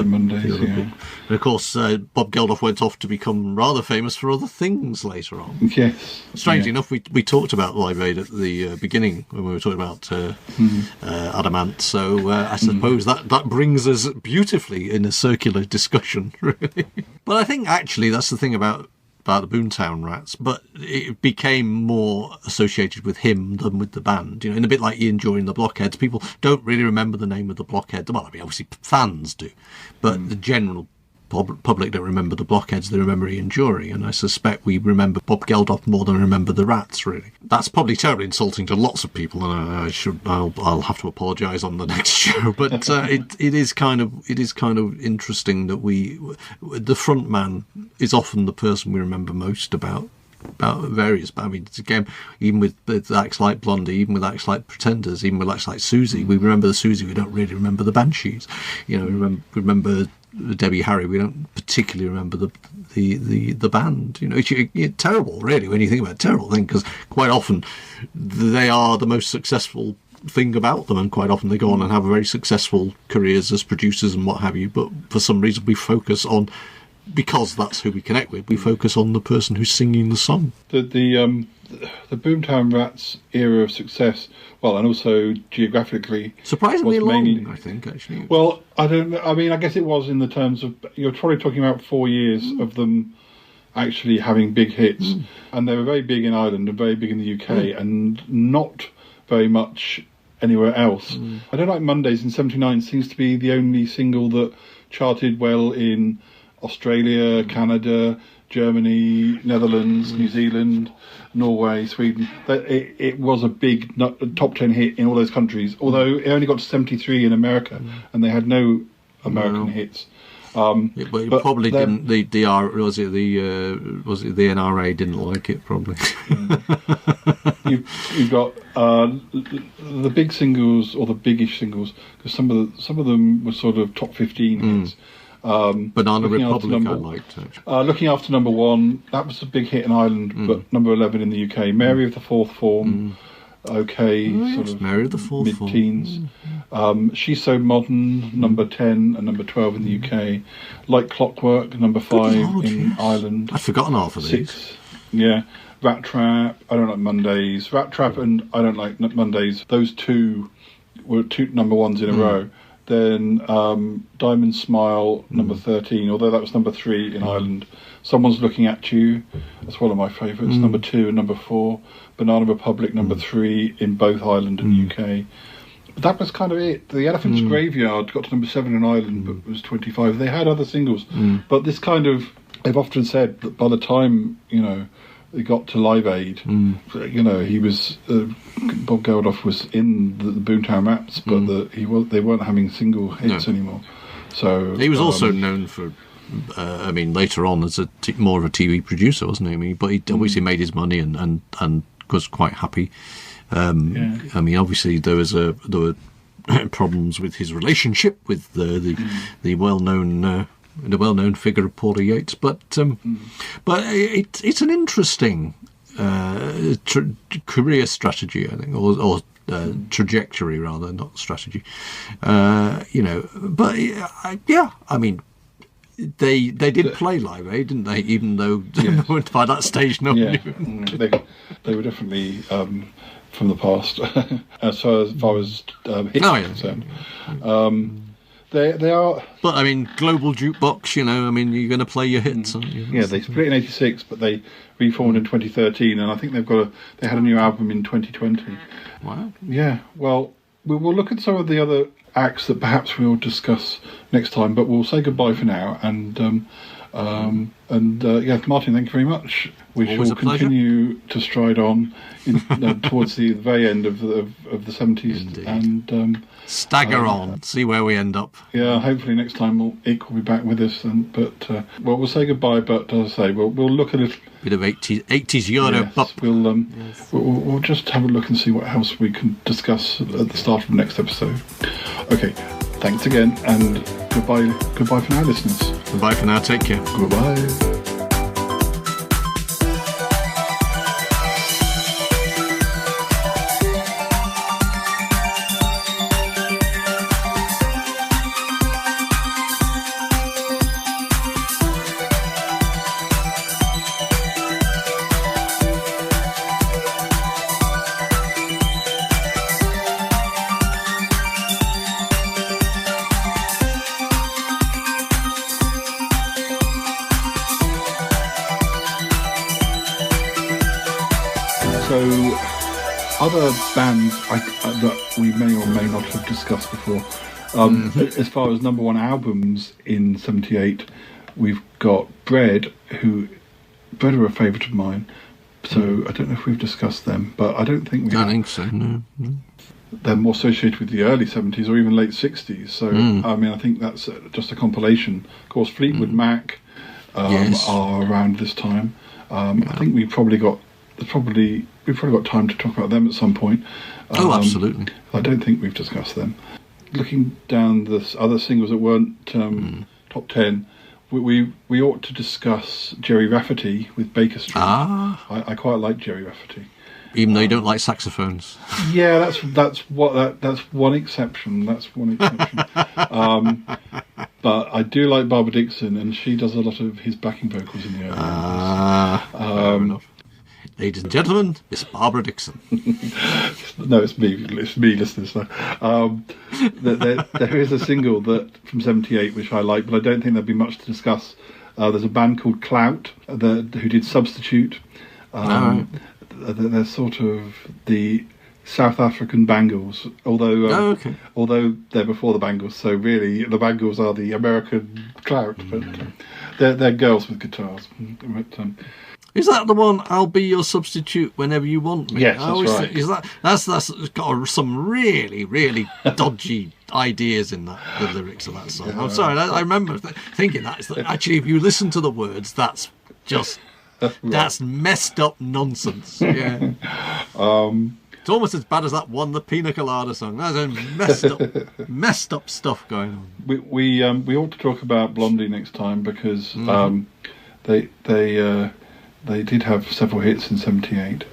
Mondays, yeah. And of course, Bob Geldof went off to become rather famous for other things later on. Yes. Strangely enough, we talked about Live Aid at the beginning when we were talking about Adamant, so I suppose that brings us beautifully in a circular discussion, really. But I think actually that's the thing about the Boomtown Rats, but it became more associated with him than with the band. You know, and a bit like Ian during the Blockheads, people don't really remember the name of the Blockheads. Well, I mean, obviously fans do, but the general public don't remember the Blockheads. They remember Ian Dury, and I suspect we remember Bob Geldof more than we remember the Rats. Really, that's probably terribly insulting to lots of people, and I'll have to apologise on the next show. But it is kind of interesting that the front man is often the person we remember most about various. I mean, it's again, even with acts like Blondie, even with acts like Pretenders, even with acts like Susie, we remember the Susie. We don't really remember the Banshees. You know, we remember Debbie Harry. We don't particularly remember the band. You know, it's terrible, really, when you think about it. Terrible thing, because quite often they are the most successful thing about them, and quite often they go on and have very successful careers as producers and what have you. But for some reason, we focus on. Because that's who we connect with, we focus on the person who's singing the song. The Boomtown Rats era of success, well, and also geographically, surprisingly long, I think, actually. Well, I don't know. I mean, I guess it was in the terms of you're probably talking about 4 years of them actually having big hits, and they were very big in Ireland and very big in the UK, and not very much anywhere else. I Don't Like Mondays in '79 seems to be the only single that charted well in Australia, Canada, Germany, Netherlands, New Zealand, Norway, Sweden. It was a big top 10 hit in all those countries, although it only got to 73 in America, and they had no American hits. But it probably didn't. The NRA didn't like it, probably. You've got the big singles, or the biggish singles, because some of them were sort of top 15 hits. Banana Republic I liked. Looking After Number One, that was a big hit in Ireland, but number 11 in the UK. Mary of the Fourth Form, sort of Mary of the Fourth mid-teens. She's So Modern, number 10 and number 12 in the UK. Like Clockwork, number 5 in Ireland. I'd forgotten half of these. 6, yeah. Rat Trap, I Don't Like Mondays. Rat Trap and I Don't Like Mondays, those two were two number ones in a row. Then Diamond Smile, number 13, although that was number 3 in Ireland. Someone's Looking at You, that's one of my favourites, number 2 and number 4. Banana Republic, number 3 in both Ireland and UK. But that was kind of it. The Elephant's Graveyard got to number 7 in Ireland, but was 25. They had other singles, but this kind of, they've often said that by the time, they got to Live Aid, he was Bob Geldof was in the Boomtown Rats, but they weren't having single hits anymore. So he was also known for, later on as more of a TV producer, wasn't he? But he obviously made his money and was quite happy. Obviously there were problems with his relationship with the well-known and a well-known figure of Paula Yates. But it's an interesting career strategy, I think, or trajectory rather, not strategy. But yeah, I mean, they did play Live Aid, didn't they? Even though by that stage, no one knew. They were definitely from the past as far as hits concerned. They are. But I mean, global jukebox. I mean, you're going to play your hits. Aren't you? Yeah, they split in '86, but they reformed in 2013, and I think they had a new album in 2020. Wow. Yeah. Well, we'll look at some of the other acts that perhaps we'll discuss next time, but we'll say goodbye for now. And Martin, thank you very much. We Always shall continue to stride on towards the very end of the 70s. Indeed. And stagger on, see where we end up. Yeah, hopefully next time Ick will be back with us. We'll say goodbye. But as I say, we'll look a little bit of 80s Euro. Yes, we'll just have a look and see what else we can discuss at the start of the next episode. Okay, thanks again, and goodbye for now, listeners. Goodbye for now. Take care. Goodbye. Other bands that we may or may not have discussed before. As far as number one albums in '78, we've got Bread, Bread are a favourite of mine. So I don't know if we've discussed them, but I don't think we have. I think so. No. They're more associated with the early '70s or even late '60s. So I mean, I think that's just a compilation. Of course, Fleetwood Mac are around this time. I think we've probably got time to talk about them at some point. Absolutely. I don't think we've discussed them. Looking down the other singles that weren't top 10, we ought to discuss Gerry Rafferty with Baker Street. I quite like Gerry Rafferty. Even though you don't like saxophones. Yeah, that's one exception. But I do like Barbara Dickson, and she does a lot of his backing vocals in the early years. Fair enough. Ladies and gentlemen, Miss Barbara Dickson. No, it's me, listeners. There is a single from '78 which I like, but I don't think there'd be much to discuss. There's a band called Clout who did Substitute. They're sort of the South African Bangles, although they're before the Bangles. So really, the Bangles are the American Clout, but they're girls with guitars. But, is that the one? I'll be your substitute whenever you want me. Yes, that's right. Is that's got some really, really dodgy ideas in the lyrics of that song. I'm sorry, I remember thinking that. Actually, if you listen to the words, that's just that's messed up nonsense. Yeah. It's almost as bad as that one, the Pina Colada song. That's messed up stuff going on. We ought to talk about Blondie next time because they did have several hits in '78.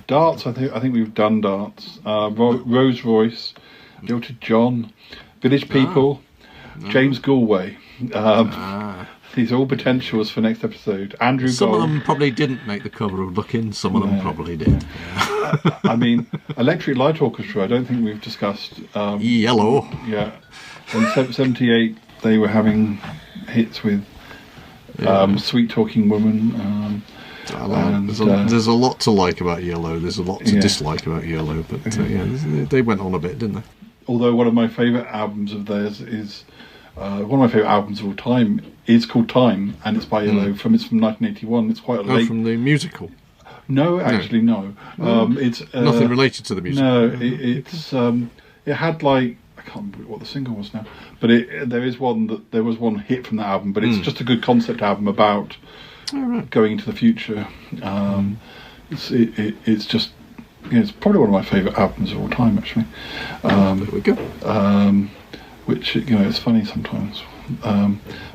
Darts, I think we've done Darts. Rose Royce, Jilted John, Village People, James Galway. These are all potentials for next episode. Andrew Some Gold. of them probably didn't make the cover of Looking. Some of them probably did. I mean, Electric Light Orchestra, I don't think we've discussed. Yellow. Yeah. In '78, they were having hits with Sweet Talking Woman. There's a lot to like about Yellow. There's a lot to dislike about Yellow, but they went on a bit, didn't they? Although one of my favourite albums of theirs is one of my favourite albums of all time is called Time, and it's by Yellow. It's from 1981. It's quite a late. From the musical. No, actually, no. It's nothing related to the musical. No, it had like. I can't remember what the single was now, but there was one hit from that album, but it's just a good concept album about going into the future. It's just it's probably one of my favourite albums of all time, actually. There we go. which it's funny sometimes.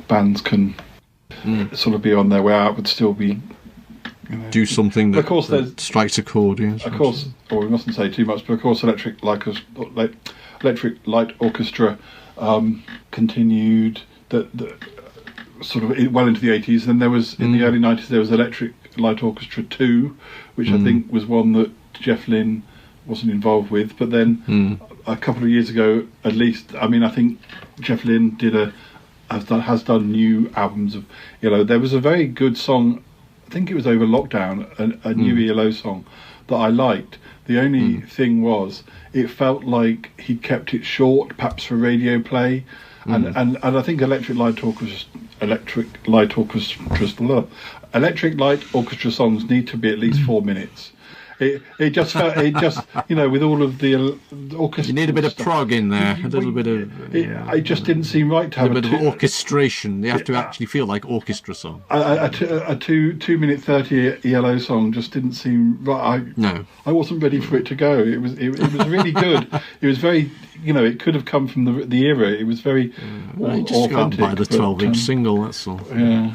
Bands can sort of be on their way out, but still be do something that, of course, that strikes a chord. Yes, of course, or we mustn't say too much, but of course, Electric Light Orchestra continued that sort of well into the 80s. Then there was in the early 90s there was Electric Light Orchestra 2, which I think was one that Jeff Lynne wasn't involved with. But then a couple of years ago, at least, I mean, I think Jeff Lynne has done new albums of ELO. There was a very good song, I think it was over lockdown, a new ELO song that I liked. The only thing was, it felt like he'd kept it short, perhaps for radio play, and I think Electric Light Orchestra songs need to be at least 4 minutes. It just felt, with all of the orchestra. You need a bit of prog in there, a little bit of. It just didn't seem right to have a bit of orchestration. They have to actually feel like orchestra song. A 2-minute 30 ELO song just didn't seem right. I wasn't ready for it to go. It was really good. It was very, it could have come from the era. It was very just authentic. By the 12-inch single, that's all. Yeah.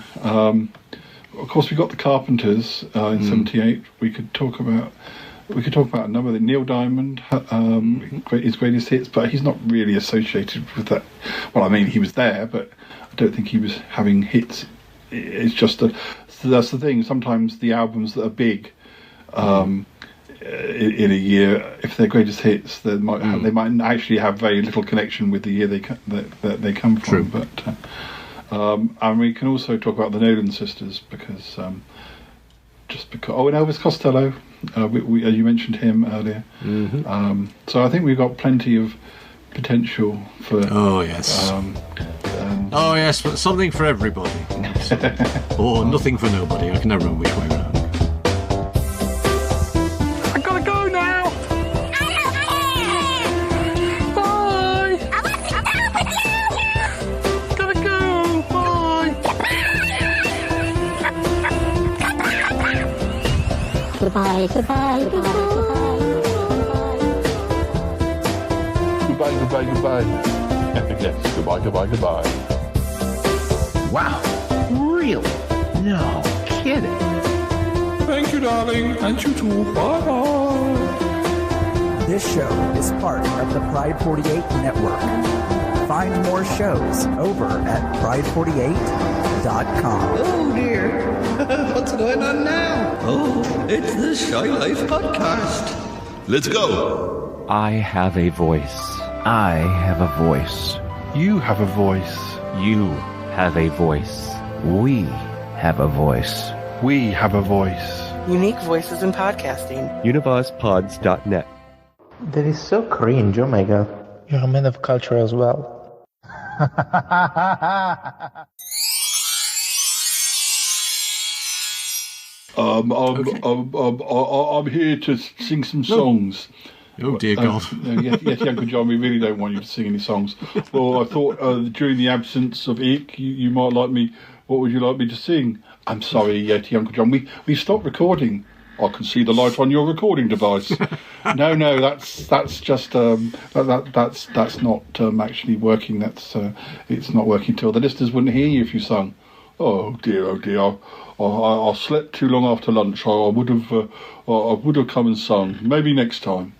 Of course, we got the Carpenters in '78. We could talk about a number of them. Neil Diamond, his greatest hits, but he's not really associated with that. Well, I mean, he was there, but I don't think he was having hits. It's just that's the thing. Sometimes the albums that are big in a year, if they're greatest hits, they might actually have very little connection with the year they come from. True. But and we can also talk about the Nolan sisters because and Elvis Costello, you mentioned him earlier. So I think we've got plenty of potential for. Oh yes. But something for everybody, or nothing for nobody. I can never remember which way around. I gotta go now. Bye. Gotta go. Bye. Goodbye, goodbye, goodbye, Goodbye, goodbye. Yes, goodbye. Wow, really? No kidding. Thank you, darling, and you too. Bye-bye. This show is part of the Pride 48 network. Find more shows over at pride48.com. Oh dear, what's going on now? Oh, it's the Shy Life podcast. Let's go. I have a voice. I have a voice. You have a voice. You have a voice. We have a voice. We have a voice. Unique voices in podcasting. UnivazPods.net. That is so cringe, oh my god. You're a man of culture as well. I'm here to sing some songs. Oh dear God! Yes, Uncle John, we really don't want you to sing any songs. Well, I thought during the absence of Ick, you might like me. What would you like me to sing? I'm sorry, Yeti Uncle John. We stopped recording. I can see the light on your recording device. No, that's just that's not actually working. It's not working till the listeners wouldn't hear you if you sung. Oh dear. I slept too long after lunch. I would have come and sung. Maybe next time.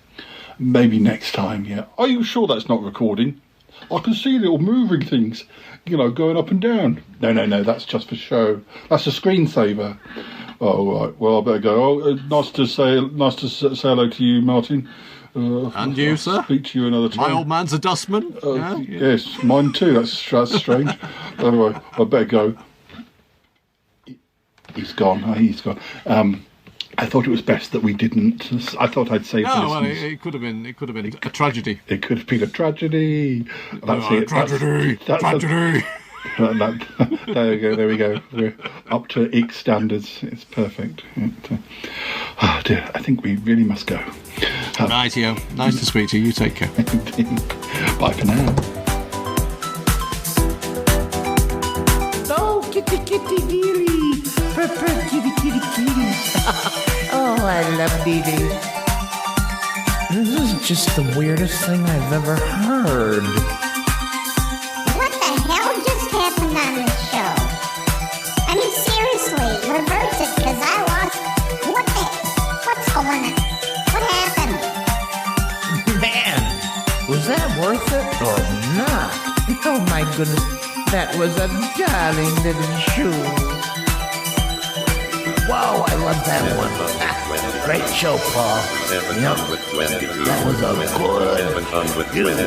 Yeah. Are you sure that's not recording? I can see little moving things, going up and down. No, that's just for show. That's a screensaver. Oh, right. Well, I better go. Oh, nice to say hello to you, Martin. And you, sir? Speak to you another time. My old man's a dustman. Yes, mine too. That's strange. Anyway, I better go. He's gone. I thought it was best that we didn't. I thought I'd save the listeners. It could have been a tragedy. It could have been a tragedy. That's it. Tragedy. Tragedy. There we go. We're up to Ick standards. It's perfect. Oh dear, I think we really must go. Rightio. Nice to speak to you. You take care. Bye for now. Oh, kitty dearie. Kitty. Oh, I love Dee Dee. This is just the weirdest thing I've ever heard. goodness. That was a darling little shoe. Whoa, I love that one. Great show, Paul. Yep. That was a good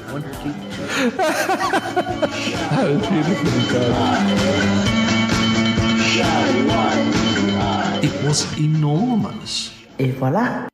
722. That was beautifully done. It was enormous. Et voilà.